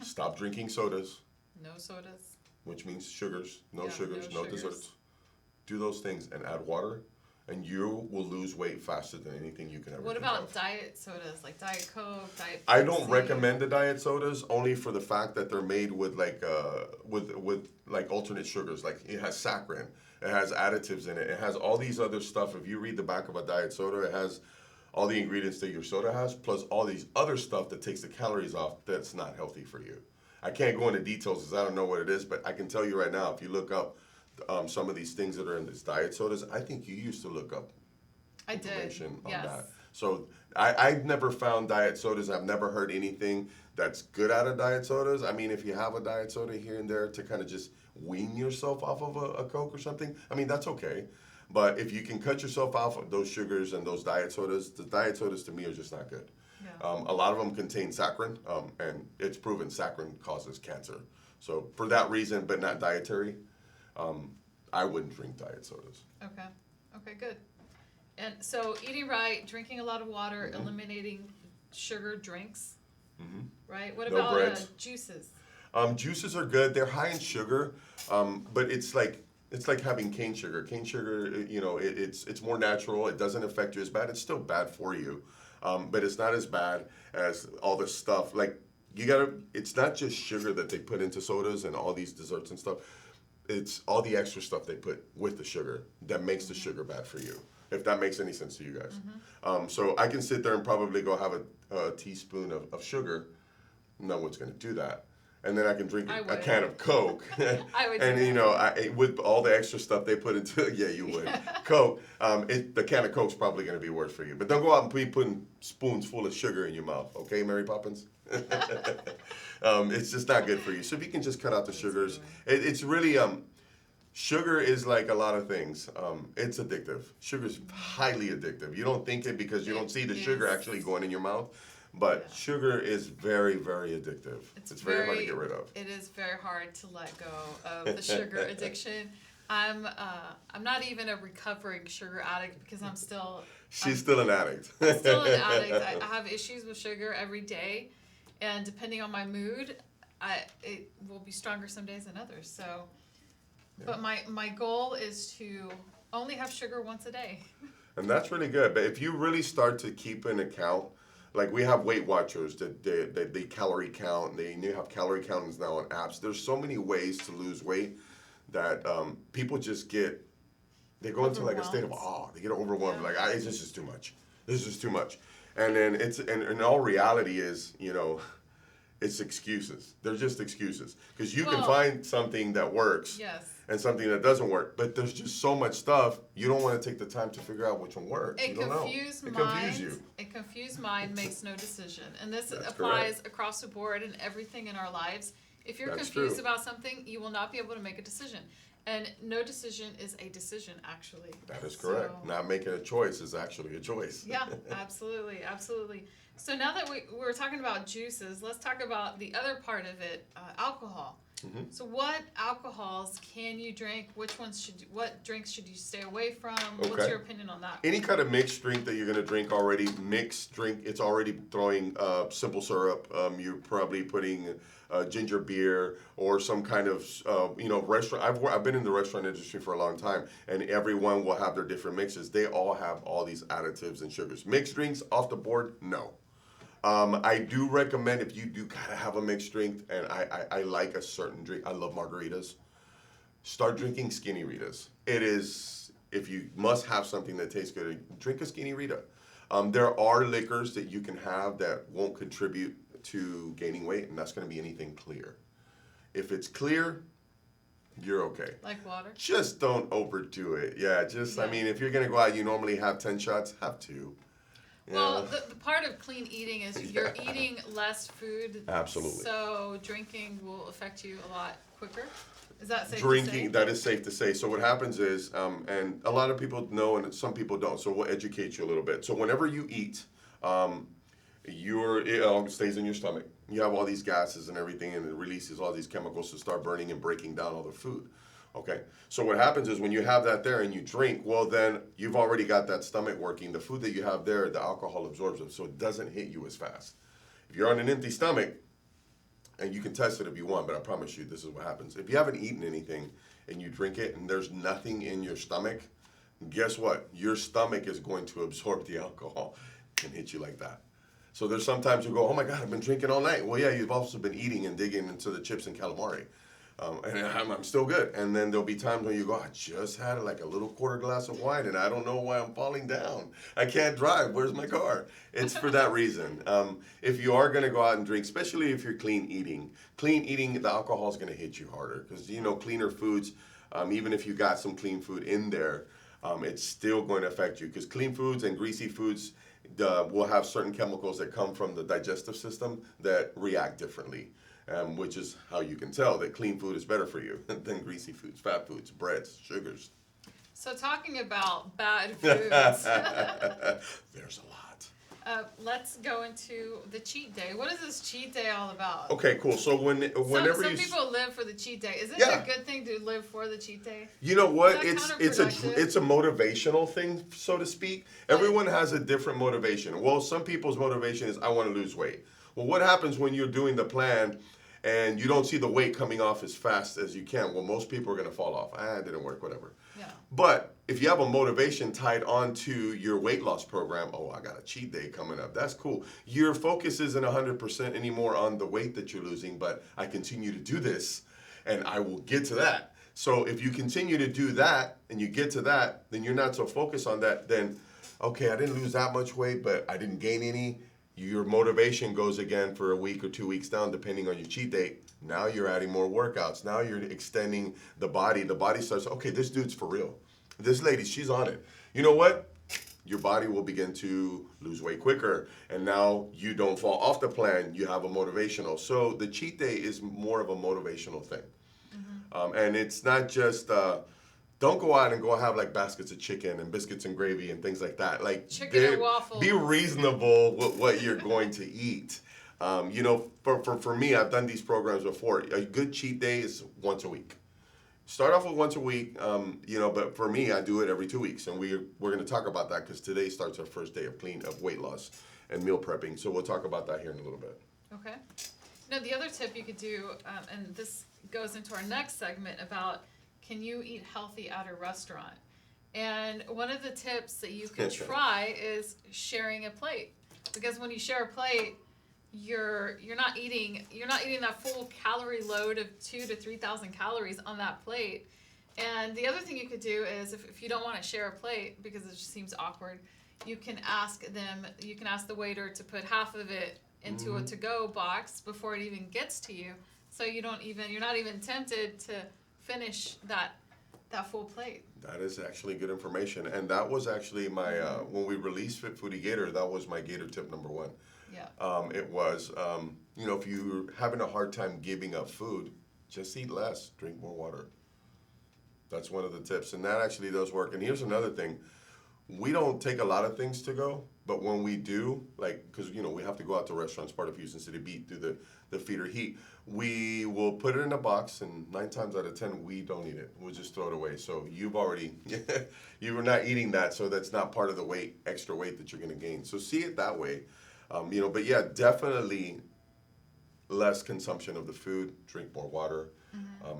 Stop drinking sodas. No sodas. Which means sugars, no Yeah, sugars, no no sugars. desserts. Do those things and add water, and you will lose weight faster than anything you can ever What think about of. diet sodas, like Diet Coke, Diet I don't Pepsi? recommend the diet sodas only for the fact that they're made with like with like alternate sugars. Like it has saccharin, it has additives in it, it has all these other stuff. If you read the back of a diet soda, it has all the ingredients that your soda has, plus all these other stuff that takes the calories off that's not healthy for you. I can't go into details because I don't know what it is, but I can tell you right now, if you look up some of these things that are in these diet sodas, I think you used to look up I did. information on Yes. that. So I've never found diet sodas. I've never heard anything that's good out of diet sodas. I mean, if you have a diet soda here and there to kind of just wean yourself off of a Coke or something, I mean, that's okay. But if you can cut yourself off of those sugars and those diet sodas, the diet sodas to me are just not good. Yeah. A lot of them contain saccharin, and it's proven saccharin causes cancer. So for that reason, but not dietary, I wouldn't drink diet sodas. Okay. Okay, good. And so eating right, drinking a lot of water, eliminating sugar drinks. Right? What No about breads. juices? Juices are good. They're high in sugar, but it's like having cane sugar. Cane sugar, you know, it's more natural. It doesn't affect you as bad. It's still bad for you, but it's not as bad as all this stuff. Like it's not just sugar that they put into sodas and all these desserts and stuff. It's all the extra stuff they put with the sugar that makes the sugar bad for you. If that makes any sense to you guys. So I can sit there and probably go have a teaspoon of sugar. No one's going to do that. And then I can drink I a would. can of Coke. I would And do you know, with all the extra stuff they put into it, yeah, you would. Coke, the can of Coke's probably going to be worse for you. But don't go out and be putting spoons full of sugar in your mouth, okay, Mary Poppins? It's just not good for you. So if you can just cut out the sugars, it's really sugar is like a lot of things. It's addictive. Sugar's highly addictive. You don't think it because you don't see the sugar is. actually going in your mouth. But sugar is very, very addictive. It's very hard to get rid of. It is very hard to let go of the sugar addiction. I'm not even a recovering sugar addict because I'm still She's still an addict. still an addict. I have issues with sugar every day, and depending on my mood, it will be stronger some days than others. So, but my goal is to only have sugar once a day. And that's really good. But if you really start to keep an account, like we have Weight Watchers that they calorie count. They have calorie countings now on apps. There's so many ways to lose weight that people just they go into like a state of awe. They get overwhelmed. Yeah. Like, this is too much. This is too much. And then in all reality is, you know, it's excuses. They're just excuses. Because you can Well, find something that works Yes. and something that doesn't work. But there's just so much stuff, you don't want to take the time to figure out which one works. A You don't know. confused It mind. confuse you. A confused mind makes no decision, and this That's applies across the board in everything in our lives. If you're That's confused true. about something, you will not be able to make a decision. And no decision is a decision, actually. That is correct. So- Not making a choice is actually a choice. Yeah, absolutely, absolutely. So now that we're talking about juices, let's talk about the other part of it, alcohol. Mm-hmm. So what alcohols can you drink? What drinks should you stay away from? What's Okay. your opinion on that? Any kind of mixed drink that you're gonna drink already, mixed drink, it's already throwing simple syrup. You're probably putting ginger beer or some kind of restaurant. I've been in the restaurant industry for a long time, and everyone will have their different mixes. They all have all these additives and sugars. Mixed drinks off the board, no. I do recommend if you do gotta have a mixed drink, and I like a certain drink. I love margaritas. Start drinking Skinny Ritas. It is, if you must have something that tastes good, drink a Skinny Rita. There are liquors that you can have that won't contribute to gaining weight, and that's gonna be anything clear. If it's clear, you're okay. Like water? Just don't overdo it. Yeah, I mean, if you're gonna go out, you normally have 10 shots, have 2. Well, the part of clean eating is you're eating less food. Absolutely. So drinking will affect you a lot quicker. Is that safe to say? Drinking, that is safe to say. So what happens is, and a lot of people know and some people don't, so we'll educate you a little bit. So whenever you eat, it all stays in your stomach. You have all these gases and everything, and it releases all these chemicals to start burning and breaking down all the food. Okay, so what happens is when you have that there and you drink, well then you've already got that stomach working. The food that you have there, the alcohol absorbs it, so it doesn't hit you as fast. If you're on an empty stomach, and you can test it if you want, but I promise you this is what happens. If you haven't eaten anything and you drink it and there's nothing in your stomach, guess what? Your stomach is going to absorb the alcohol and hit you like that. So there's sometimes you go, oh my God, I've been drinking all night. Well, yeah, you've also been eating and digging into the chips and calamari. And I'm still good. And then there'll be times when you go, I just had like a little quarter glass of wine and I don't know why I'm falling down. I can't drive. Where's my car? It's for that reason. If you are going to go out and drink, especially if you're clean eating, the alcohol is going to hit you harder because, cleaner foods, even if you got some clean food in there, it's still going to affect you because clean foods and greasy foods will have certain chemicals that come from the digestive system that react differently. Which is how you can tell that clean food is better for you than greasy foods, fat foods, breads, sugars. So talking about bad foods, There's a lot. let's go into the cheat day. What is this cheat day all about? Okay, cool. So whenever some people live for the cheat day. Is it Yeah. a good thing to live for the cheat day? you know what, Is that it's a counterproductive? motivational thing, so to speak. Everyone has a different motivation. Well, some people's motivation is I want to lose weight. Well, what happens when you're doing the plan and you don't see the weight coming off as fast as you can? Well, most people are going to fall off. It didn't work, whatever. Yeah. But if you have a motivation tied onto your weight loss program, oh, I got a cheat day coming up. That's cool. Your focus isn't 100% anymore on the weight that you're losing, but I continue to do this and I will get to that. So if you continue to do that and you get to that, then you're not so focused on that. Then, okay, I didn't lose that much weight, but I didn't gain any. Your motivation goes again for a week or 2 weeks down, depending on your cheat date. Now you're adding more workouts. Now you're extending the body. The body starts, okay, this dude's for real. This lady, she's on it. You know what? Your body will begin to lose weight quicker. And now you don't fall off the plan. You have a motivational. So the cheat day is more of a motivational thing. And it's not just... don't go out and go have like baskets of chicken and biscuits and gravy and things like that. Like Chicken and waffles. Be reasonable with what you're going to eat. For me, I've done these programs before. A good cheat day is once a week. Start off with once a week, but for me, I do it every 2 weeks. And we're going to talk about that because today starts our first day of weight loss and meal prepping. So we'll talk about that here in a little bit. Okay. Now, the other tip you could do, and this goes into our next segment about can you eat healthy at a restaurant? And one of the tips that you can try is sharing a plate. Because when you share a plate, you're not eating that full calorie load of 2,000 to 3,000 calories on that plate. And the other thing you could do is if you don't want to share a plate because it just seems awkward, you can ask the waiter to put half of it into a to-go box before it even gets to you. So you're not even tempted to finish that full plate. That is actually good information, and that was actually my when we released Fit Foodie Gator. That was my Gator tip number one. Yeah. It was if you're having a hard time giving up food, just eat less, drink more water. That's one of the tips, and that actually does work. And here's another thing: we don't take a lot of things to go, but when we do, like, because we have to go out to restaurants, part of Houston City Beat, do the feeder heat. We will put it in a box, and 9 times out of 10, we don't eat it. We'll just throw it away. So you've already, you were not eating that, so that's not part of the extra weight that you're going to gain. So see it that way, But yeah, definitely less consumption of the food, drink more water.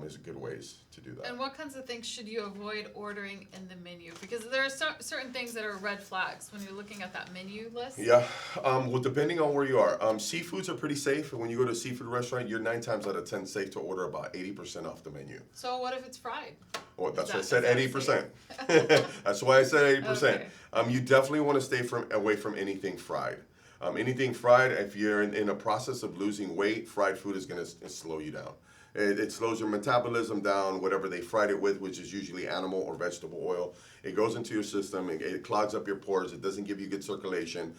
Is good ways to do that. And what kinds of things should you avoid ordering in the menu? Because there are certain things that are red flags when you're looking at that menu list. Yeah, well, depending on where you are, seafoods are pretty safe. When you go to a seafood restaurant, you're 9 times out of 10 safe to order about 80% off the menu. So what if it's fried? Well, that's Is why I that- said 80%. That's why I said 80%. Okay. You definitely want to stay away from anything fried. Anything fried, if you're in a process of losing weight, fried food is going to slow you down. It slows your metabolism down, whatever they fried it with, which is usually animal or vegetable oil. It goes into your system, it clogs up your pores, it doesn't give you good circulation.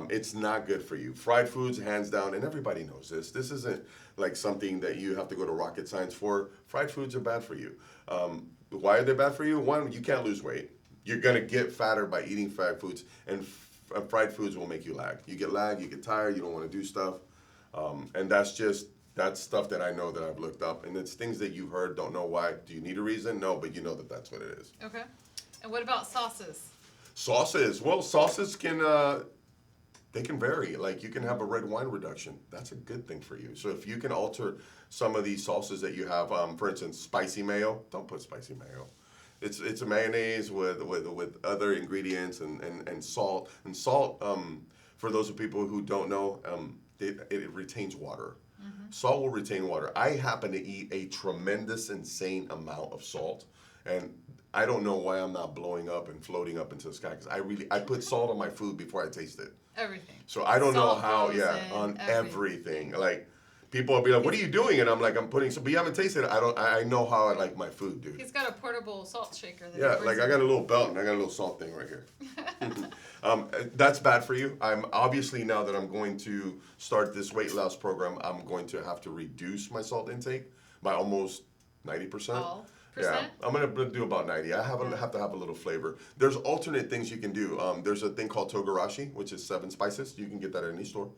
It's not good for you. Fried foods, hands down, and everybody knows this. This isn't like something that you have to go to rocket science for. Fried foods are bad for you. Why are they bad for you? One, you can't lose weight. You're going to get fatter by eating fried foods, and fried foods will make you lag. You get lag, you get tired, you don't want to do stuff. And that's stuff that I know that I've looked up, and it's things that you've heard, don't know why. Do you need a reason? No, but you know that that's what it is. Okay. And what about sauces? Sauces. Well, sauces they can vary. Like, you can have a red wine reduction. That's a good thing for you. So if you can alter some of these sauces that you have, for instance, spicy mayo, don't put spicy mayo. It's a mayonnaise with other ingredients and salt. And salt, for those of people who don't know, it retains water. Salt will retain water. I happen to eat a tremendous, insane amount of salt, and I don't know why I'm not blowing up and floating up into the sky, because I put salt on my food before I taste it. Everything. So I don't know Salt how, goes on in, everything. Like, people will be like, "What are you doing?" And I'm like, "I'm putting some," but you haven't tasted it. I know how I like my food, dude. He's got a portable salt shaker. That Yeah, he like brings I in. got a little belt and I got a little salt thing right here. That's bad for you. I'm obviously, now that I'm going to start this weight loss program, I'm going to have to reduce my salt intake by almost 90%. All Yeah, percent? I'm gonna do about 90. I have to have a little flavor. There's alternate things you can do. There's a thing called togarashi, which is 7 spices. You can get that at any store.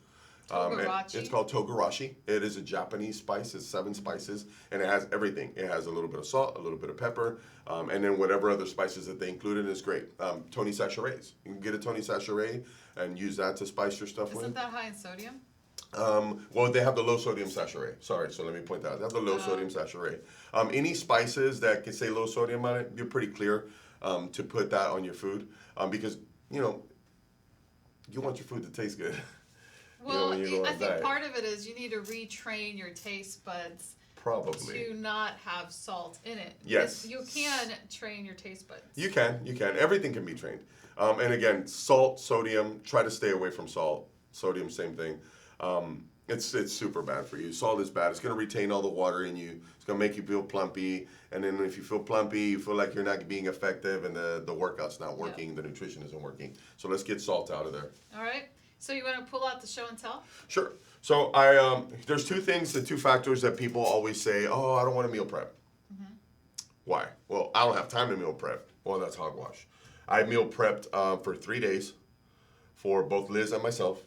Togarashi? It's called togarashi. It is a Japanese spice. It's 7 spices, and it has everything. It has a little bit of salt, a little bit of pepper, and then whatever other spices that they included is great. Tony Chachere's. You can get a Tony Chachere and use that to spice your stuff Isn't with. that high in sodium? Well, they have the low sodium Chachere. Sorry, so let me point that out. They have the low sodium Chachere. Any spices that can say low sodium on it, you're pretty clear to put that on your food, because you want your food to taste good. Well, when you go on I a think diet. part of it is you need to retrain your taste buds Probably. to not have salt in it. Yes. You can train your taste buds. You can. Everything can be trained. And again, salt, sodium, try to stay away from salt. Sodium, same thing. It's super bad for you. Salt is bad. It's going to retain all the water in you. It's going to make you feel plumpy. And then if you feel plumpy, you feel like you're not being effective and the workout's not working, the nutrition isn't working. So let's get salt out of there. All right. So you want to pull out the show and tell? Sure. So there's 2 factors that people always say, "Oh, I don't want to meal prep." Why? Well, I don't have time to meal prep. Well, that's hogwash. I meal prepped for 3 days for both Liz and myself,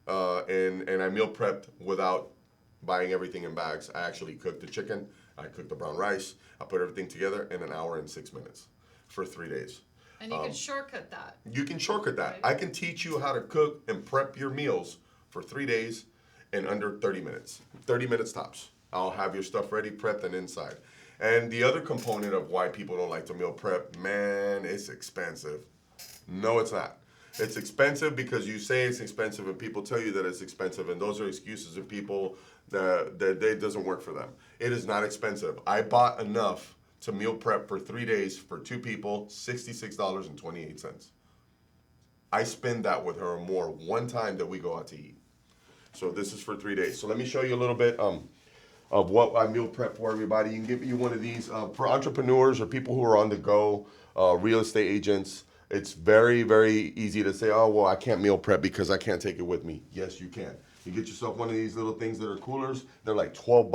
and I meal prepped without buying everything in bags. I actually cooked the chicken, I cooked the brown rice, I put everything together in an hour and 6 minutes for 3 days. And you can shortcut that. You can shortcut that. Right. I can teach you how to cook and prep your meals for 3 days in under 30 minutes. 30 minutes tops. I'll have your stuff ready, prepped, and inside. And the other component of why people don't like to meal prep, man, it's expensive. No, it's not. It's expensive because you say it's expensive and people tell you that it's expensive, and those are excuses of people that it doesn't work for them. It is not expensive. I bought enough to meal prep for 3 days for 2 people, $66.28. I spend that with her or more one time that we go out to eat. So this is for 3 days. So let me show you a little bit. of what I meal prep for everybody. You can give you one of these for entrepreneurs or people who are on the go, real estate agents. It's very, very easy to say, oh, well, I can't meal prep because I can't take it with me. Yes, you can. You get yourself one of these little things that are coolers. They're like $12,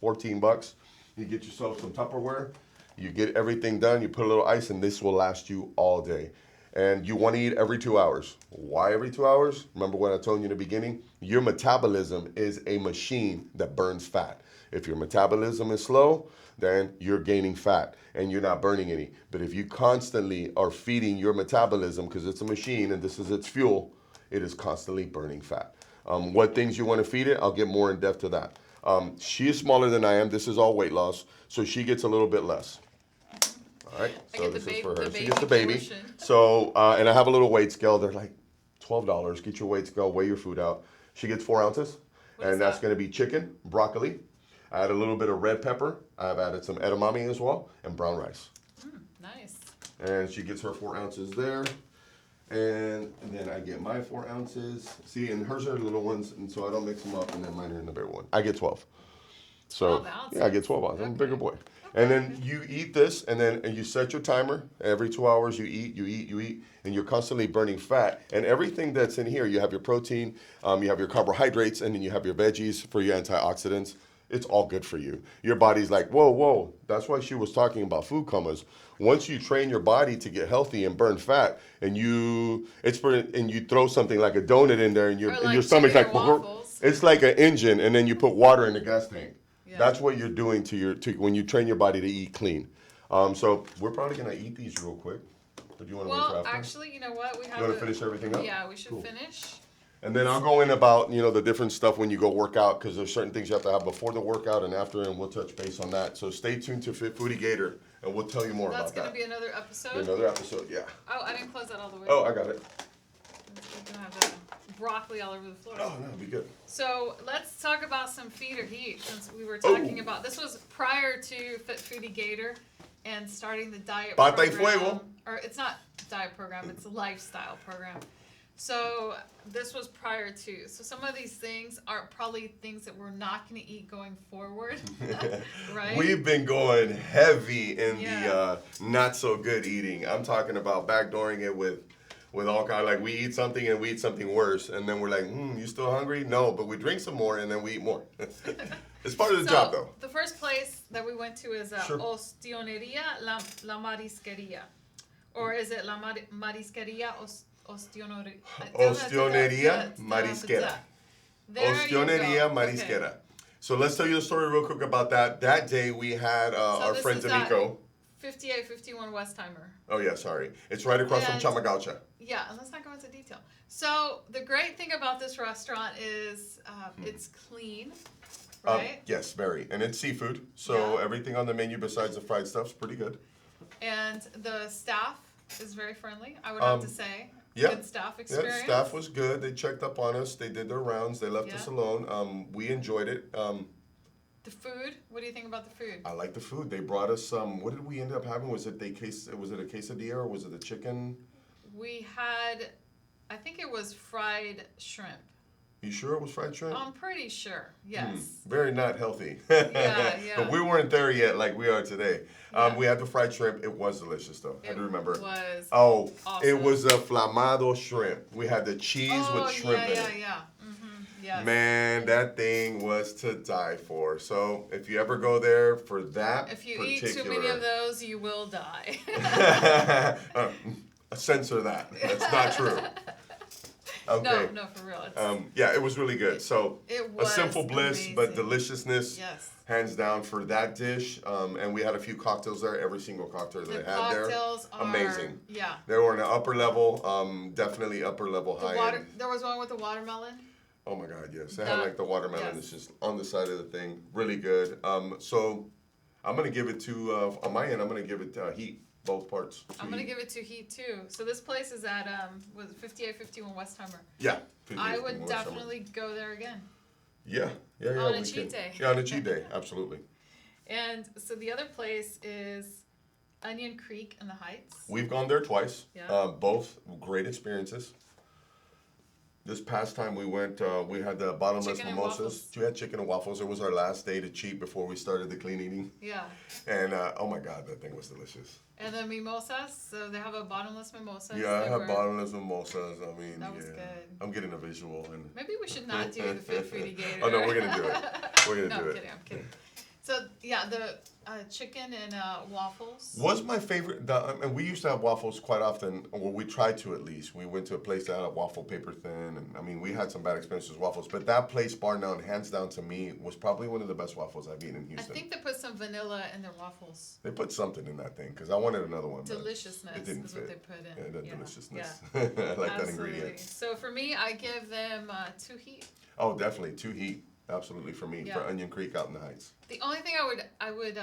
$14. You get yourself some Tupperware. You get everything done. You put a little ice, and this will last you all day. And you want to eat every 2 hours. Why every 2 hours? Remember what I told you in the beginning? Your metabolism is a machine that burns fat. If your metabolism is slow, then you're gaining fat and you're not burning any. But if you constantly are feeding your metabolism, because it's a machine and this is its fuel, it is constantly burning fat. What things you want to feed it, I'll get more in depth to that. She is smaller than I am. This is all weight loss, so she gets a little bit less. All right, I so get this the is for baby- her. the She gets the baby baby. portion. So, and I have a little weight scale. They're like $12. Get your weight scale, weigh your food out. She gets 4 ounces, What is and that's that? going to be chicken, broccoli. I add a little bit of red pepper. I've added some edamame as well, and brown rice. Nice. And she gets her 4 ounces there. And then I get my 4 ounces. See, and hers are the little ones, and so I don't mix them up, and then mine are in the bigger one. I get 12. So, 12 ounces? yeah, I get 12 ounces. I'm a bigger Okay. boy. And then you eat this, and then and you set your timer. Every 2 hours, you eat, and you're constantly burning fat. And everything that's in here, you have your protein, you have your carbohydrates, and then you have your veggies for your antioxidants. It's all good for you. Your body's like, whoa, whoa. That's why she was talking about food comas. Once you train your body to get healthy and burn fat, and you throw something like a donut in there, and your Or and like your stomach's chicken like, or waffles. it's like an engine, and then you put water in the gas tank. Yeah. That's what you're doing to when you train your body to eat clean. So we're probably gonna eat these real quick. Or do you want to wait Well, for after? actually, you know what? We have you want to to finish everything up? Yeah, we should Cool. finish. And then I'll go in about the different stuff when you go work out, because there's certain things you have to have before the workout and after, and we'll touch base on that. So stay tuned to Fit Foodie Gator, and we'll tell you more That's about going that. to be another episode. Another episode, yeah. Oh, I didn't close that all the way. Oh, I got it. We're going to have that broccoli all over the floor. Oh, that'll be good. So let's talk about some feed or heat, since we were Oh. talking about this was prior to Fit Foodie Gator and starting the diet Pata y program. fuego. Or it's not diet program, it's a lifestyle program. So this was prior to. So some of these things are probably things that we're not going to eat going forward, right? We've been going heavy in Yeah. the not so good eating. I'm talking about backdooring it with all kind, like we eat something and we eat something worse, and then we're like, you still hungry? No, but we drink some more and then we eat more. It's part of the job though. The first place that we went to is Sure. Ostioneria La Marisqueria. Or is it La Marisqueria Ostioneria? Ostioneria Marisquera. There you Ostioneria go. Marisquera. Okay. So let's tell you the story real quick about that. That day we had our this friend is that D'Amico. 5851 Westheimer. Oh yeah, sorry. It's right across And- from Chamagaucha. Yeah, and let's not go into detail. So the great thing about this restaurant is it's clean, right? Yes, very. And it's seafood. So Yeah. everything on the menu besides the fried stuff's pretty good. And the staff is very friendly, I would have to say. yeah. Good staff experience. Yeah, staff was good. They checked up on us. They did their rounds. They left Yeah. us alone. We enjoyed it. The food, what do you think about the food? I like the food. They brought us some. What did we end up having? Was it a quesadilla or was it the chicken? We had, I think it was fried shrimp. You sure it was fried shrimp? I'm pretty sure, yes. Very not healthy. Yeah. But we weren't there yet like we are today. Yeah. We had the fried shrimp. It was delicious though. I do remember. It was Oh, awesome. it was a flamado shrimp. We had the cheese with shrimp in it. yeah. Mm-hmm. Yes. Man, that thing was to die for. So if you ever go there for that If you eat too many of those, you will die. Censor that. That's not true. Okay. No, for real. It's, Yeah, it was really good. So it a was simple bliss, but amazing. deliciousness. Yes. Hands down for that dish. And we had a few cocktails there. Every single cocktail The they had there. cocktails are amazing. Yeah. They were in the upper level, definitely upper level, The high water. end. There was one with the watermelon. Oh my God, yes. They had That- like the watermelon. yes. It's just on the side of the thing. Really good. So I'm gonna give it to on my end. I'm gonna give it heat, both parts. I'm gonna give it to heat too. So this place is at was 5851 Westheimer. Yeah. I would 51 definitely go there again. Yeah. On a we cheat can. day. Yeah, on a cheat day. Absolutely. And so the other place is Onion Creek in the Heights. We've gone there twice. Yeah. Both great experiences. This past time we went, we had the bottomless Chicken and mimosas. waffles. We had chicken and waffles. It was our last day to cheat before we started the clean eating. Yeah. And oh my God, that thing was delicious. And the mimosas, so they have a bottomless mimosa. Yeah, I have bottomless mimosas. I mean, That was yeah. good. I'm getting a visual. And Maybe we should not do the foodie gator. Oh, no, we're going to do it. We're going to No, do I'm it. kidding, I'm kidding. So, yeah, the chicken and waffles. Was my favorite, and we used to have waffles quite often, well, we tried to at least. We went to a place that had a waffle paper thin, and I mean, we had some bad experiences with waffles, but that place, bar none, hands down to me, was probably one of the best waffles I've eaten in I Houston. think they put some vanilla in their waffles. They put something in that thing, because I wanted another one. but Deliciousness it didn't is fit. what they put in. Yeah, that Yeah, deliciousness. yeah. I like that Absolutely. ingredient. So for me, I give them 2 heat. Oh, definitely, 2 heat. Absolutely for me, for Yeah. Onion Creek out in the Heights. The only thing I would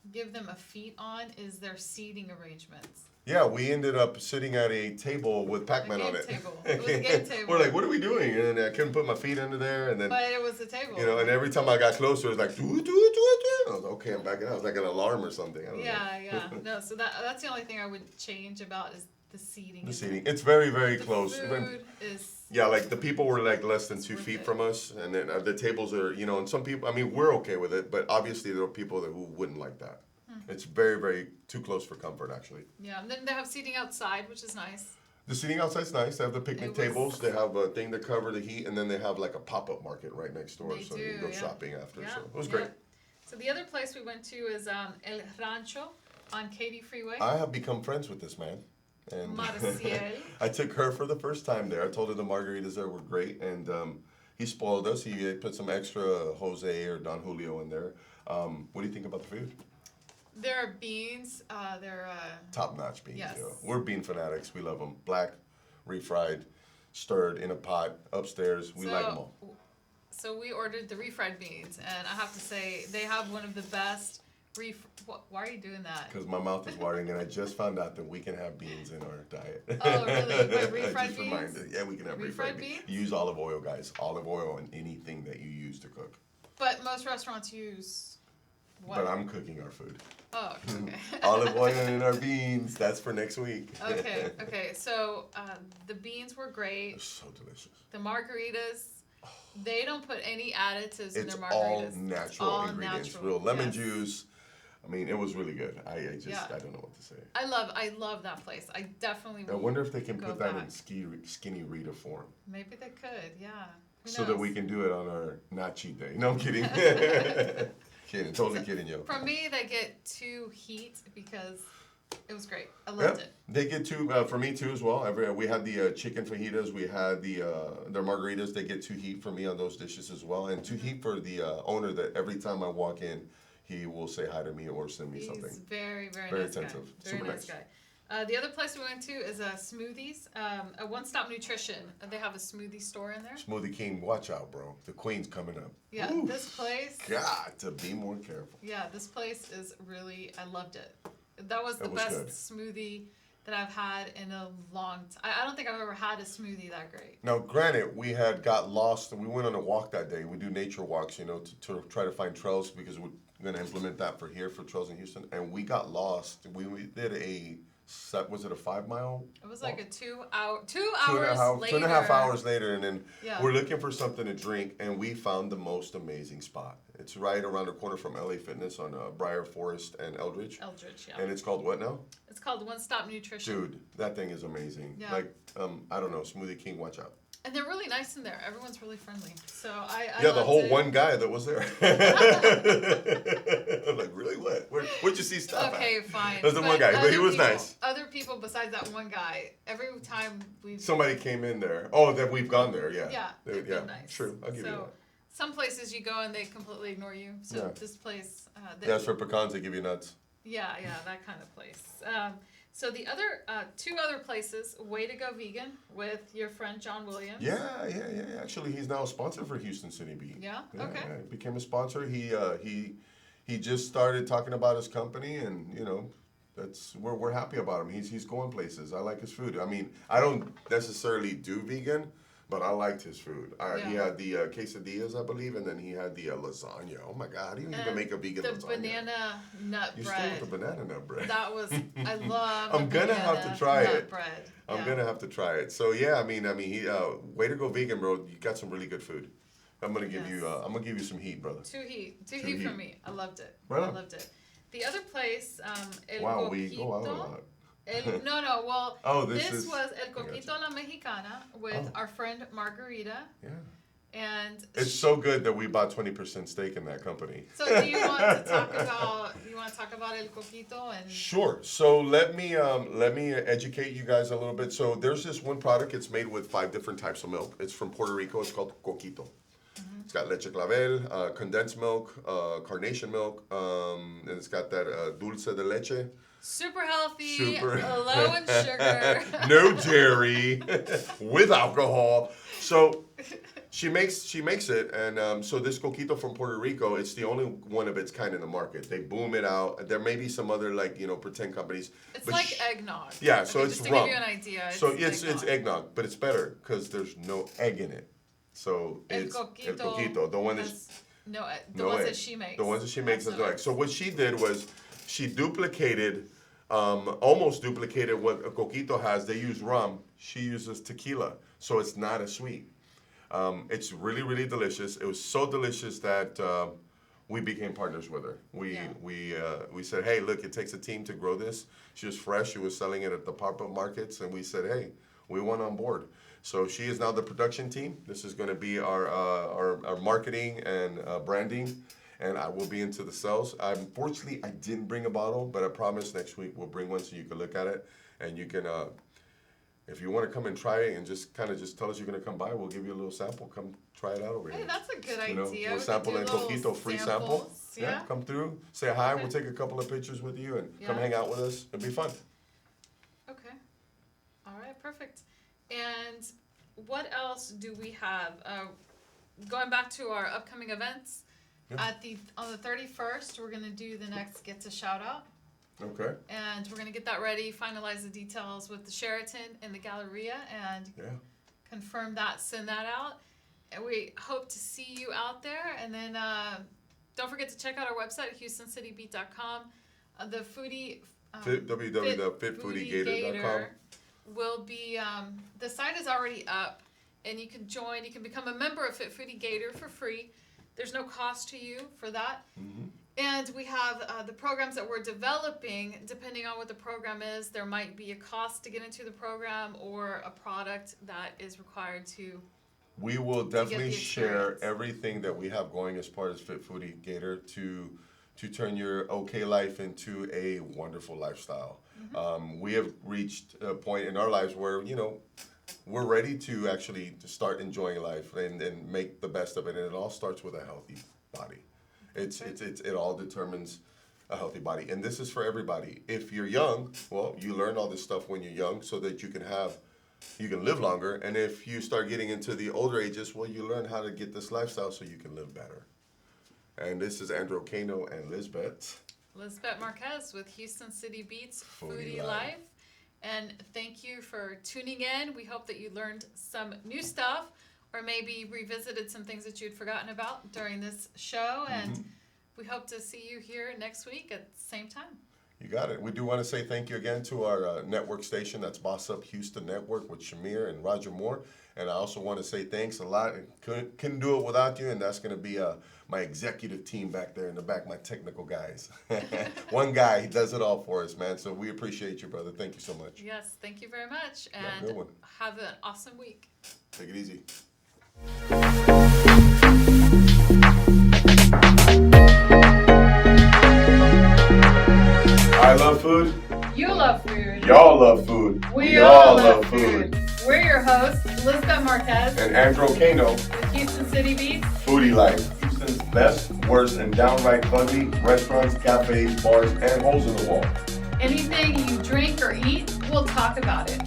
give them a feat on is their seating arrangements. Yeah, we ended up sitting at a table with Pac-Man game on it. table. It was a game table. We're like, what are we doing? And I couldn't put my feet under there, and then But it was a table. you know, and every time I got closer, it was like, do it, do it, do it, do it. I was like, okay, I'm backing out. It was like an alarm or something. I don't know. Yeah. No, so that's the only thing I would change about is the seating. The seating. It's very, very The close. food is. Yeah, like the people were like less than It's 2 worth feet it. from us, and then the tables are, you know, and some people, I mean, we're okay with it, but obviously there are people who wouldn't like that. It's very, very too close for comfort, actually. Yeah, and then they have seating outside, which is nice. The seating outside's nice. They have the picnic It was- tables. They have a thing to cover the heat, and then they have like a pop-up market right next door, They so you can do, go yeah. shopping after. Yeah, So it was yeah. great. So the other place we went to is El Rancho on Katy Freeway. I have become friends with this man. And Marciel. I took her for the first time there. I told her the margaritas there were great, and he spoiled us. He put some extra Jose or Don Julio in there. What do you think about the food? There are beans. They're Top-notch beans. Yes. Yo. We're bean fanatics. We love them. Black, refried, stirred in a pot, upstairs. We like them all. So we ordered the refried beans, and I have to say they have one of the best why are you doing that? Because my mouth is watering, and I just found out that we can have beans in our diet. Oh, really? Wait, I refried just beans? reminded. Yeah, we can have Refried refried beans. beans? Use olive oil, guys. Olive oil in anything that you use to cook. But most restaurants use what? But I'm cooking our food. Oh, okay. Olive oil in our beans. That's for next week. Okay. So the beans were great. They're so delicious. The margaritas, they don't put any additives in It's their all margaritas. natural all ingredients. natural, Real lemon yes. juice. I mean, it was really good. I Yeah. don't know what to say. I love that place. I definitely I will wonder if they can go put that back. in skinny Rita form. Maybe they could, yeah. Who So that knows? we can do it on our not cheat day. No, I'm kidding. Kidding, totally kidding, yo. For me, they get 2 heat because it was great. I loved it. They get 2 for me too as well. We had the chicken fajitas. We had their margaritas. They get 2 heat for me on those dishes as well, and 2 heat for the owner. That every time I walk in, he will say hi to me or send me He's something. very, very, Very nice attentive. guy. Very Super nice nice. guy. The other place we went to is Smoothies, a one-stop nutrition. They have a smoothie store in there. Smoothie King, watch out, bro. The queen's coming up. Yeah, Ooh, this place. got to be more careful. Yeah, this place is really. I loved it. That was the It was best good. smoothie that I've had in a long time. I don't think I've ever had a smoothie that great. Now, granted, we had got lost and we went on a walk that day. We do nature walks, you know, to try to find trails because we're going to implement that for trails in Houston. And we got lost. We did was it a 5 mile? It was like a 2 hour, 2 Two and a hours half, later. 2.5 hours later, and then Yeah. we're looking for something to drink, and we found the most amazing spot. It's right around the corner from LA Fitness on Briar Forest and Eldridge. Eldridge, yeah. And it's called what now? It's called One Stop Nutrition. Dude, that thing is amazing. Yeah. Like, I don't know, Smoothie King, watch out. And they're really nice in there. Everyone's really friendly. So I Yeah, the loved whole it. one guy that was there. I'm like, really? What? Where'd you see stuff Okay, at? fine. There's the one guy, but he other was people- nice. Other people besides that one guy, every time we've Somebody came in there. Oh, that we've gone there, yeah. yeah, they've yeah. been nice. True, I'll give you So that. some places you go and they completely ignore you. So Yeah. this place, Yeah, it's for pecans, they give you nuts. yeah, that kind of place. So the other 2 other places, Way to Go Vegan with your friend John Williams. Yeah. Actually, he's now a sponsor for Houston City Bee. Yeah? Okay. Yeah, he became a sponsor. He just started talking about his company, and you know, we're happy about him. He's going places. I like his food. I mean, I don't necessarily do vegan, but I liked his food. He Yeah. had the quesadillas, I believe, and then he had the lasagna. Oh my God, how do you even And make a vegan the lasagna? banana nut You bread. still with the banana nut bread. That was, I love I'm the gonna have to banana try nut it. bread. I'm Yeah. gonna have to try it. So yeah, I mean, he way to go vegan, bro. You got some really good food. I'm gonna give you, Yes. I'm gonna give you some heat, brother. Two heat for heat. me. I loved it. Right I on. loved it. The other place, El Wow, Coquito. we go out a lot. No. Well, Oh, this is- was El I got Coquito you. La Mexicana with Oh. our friend Margarita, Yeah. and It's so good that we bought 20% stake in that company. so do you want to talk about El Coquito and Sure. So let me educate you guys a little bit. So there's this one product. It's made with 5 different types of milk. It's from Puerto Rico. It's called Coquito. It's got leche clavel, condensed milk, carnation milk, and it's got that dulce de leche. super healthy, Super. low in sugar. No dairy, with alcohol. So she makes it, and so this coquito from Puerto Rico, it's the only one of its kind in the market. They boom it out. There may be some other pretend companies. It's but like eggnog. Yeah, so Okay, it's just to rum. give you an idea. So it's eggnog, but it's better because there's no egg in it. So it's El Coquito, the one that's has no the no ones egg. that she makes. The ones that she makes has has no no egg. eggs. So what she did was she duplicated, almost duplicated what a coquito has. They use rum. She uses tequila, so it's not as sweet. It's really, really delicious. It was so delicious that we became partners with her. We said, hey, look, it takes a team to grow this. She was fresh. She was selling it at the pop-up markets, and we said, hey, we want on board. So she is now the production team. This is going to be our marketing and branding, and I will be into the sales. Unfortunately, I didn't bring a bottle, but I promise next week we'll bring one so you can look at it, and you can, if you want to come and try it and just tell us you're going to come by, we'll give you a little sample. Come try it out over Hey, here. that's a good You know, idea. we'll We sample could in do little Coquito, free sample. samples. Yeah. Come through, say hi. Okay. We'll take a couple of pictures with you and come Yeah. hang out with us. It'll be fun. Okay. All right. Perfect. And what else do we have? Going back to our upcoming events, Yeah. on the 31st, we're gonna do the next Get to Shout Out, Okay. and we're gonna get that ready, finalize the details with the Sheraton and the Galleria, and Yeah. confirm that, send that out, and we hope to see you out there. And then don't forget to check out our website, HoustonCityBeat.com. The foodie. www.fitfoodiegator.com. Will be the site is already up, and you can join. You can become a member of Fit Foodie Gator for free. There's no cost to you for that. Mm-hmm. And we have the programs that we're developing. Depending on what the program is, there might be a cost to get into the program or a product that is required to. We will definitely the share experience. everything that we have going as part of Fit Foodie Gator to turn your okay life into a wonderful lifestyle. We have reached a point in our lives where, we're ready to actually to start enjoying life and make the best of it. And it all starts with a healthy body. It all determines a healthy body. And this is for everybody. If you're young, well, you learn all this stuff when you're young so that you can live longer. And if you start getting into the older ages, well, you learn how to get this lifestyle so you can live better. And this is Andrew Cano and Lisbeth. Lisbeth Marquez with Houston City Beats Foodie Foodie Life. Life. And thank you for tuning in. We hope that you learned some new stuff or maybe revisited some things that you'd forgotten about during this show. And we hope to see you here next week at the same time. You got it. We do want to say thank you again to our network station. That's Boss Up Houston Network with Shamir and Roger Moore. And I also want to say thanks a lot. Couldn't do it without you. And that's going to be my executive team back there in the back, my technical guys. One guy, he does it all for us, man. So we appreciate you, brother. Thank you so much. Yes, thank you very much. Yeah, And good one. have an awesome week. Take it easy. I love food. You love food. Y'all love food. We all love food. We're your hosts, Lisbeth Marquez And Andrew Cano, with Houston City Beats. Foodie Life. Houston's best, worst, and downright ugly restaurants, cafes, bars, and holes in the wall. Anything you drink or eat, we'll talk about it.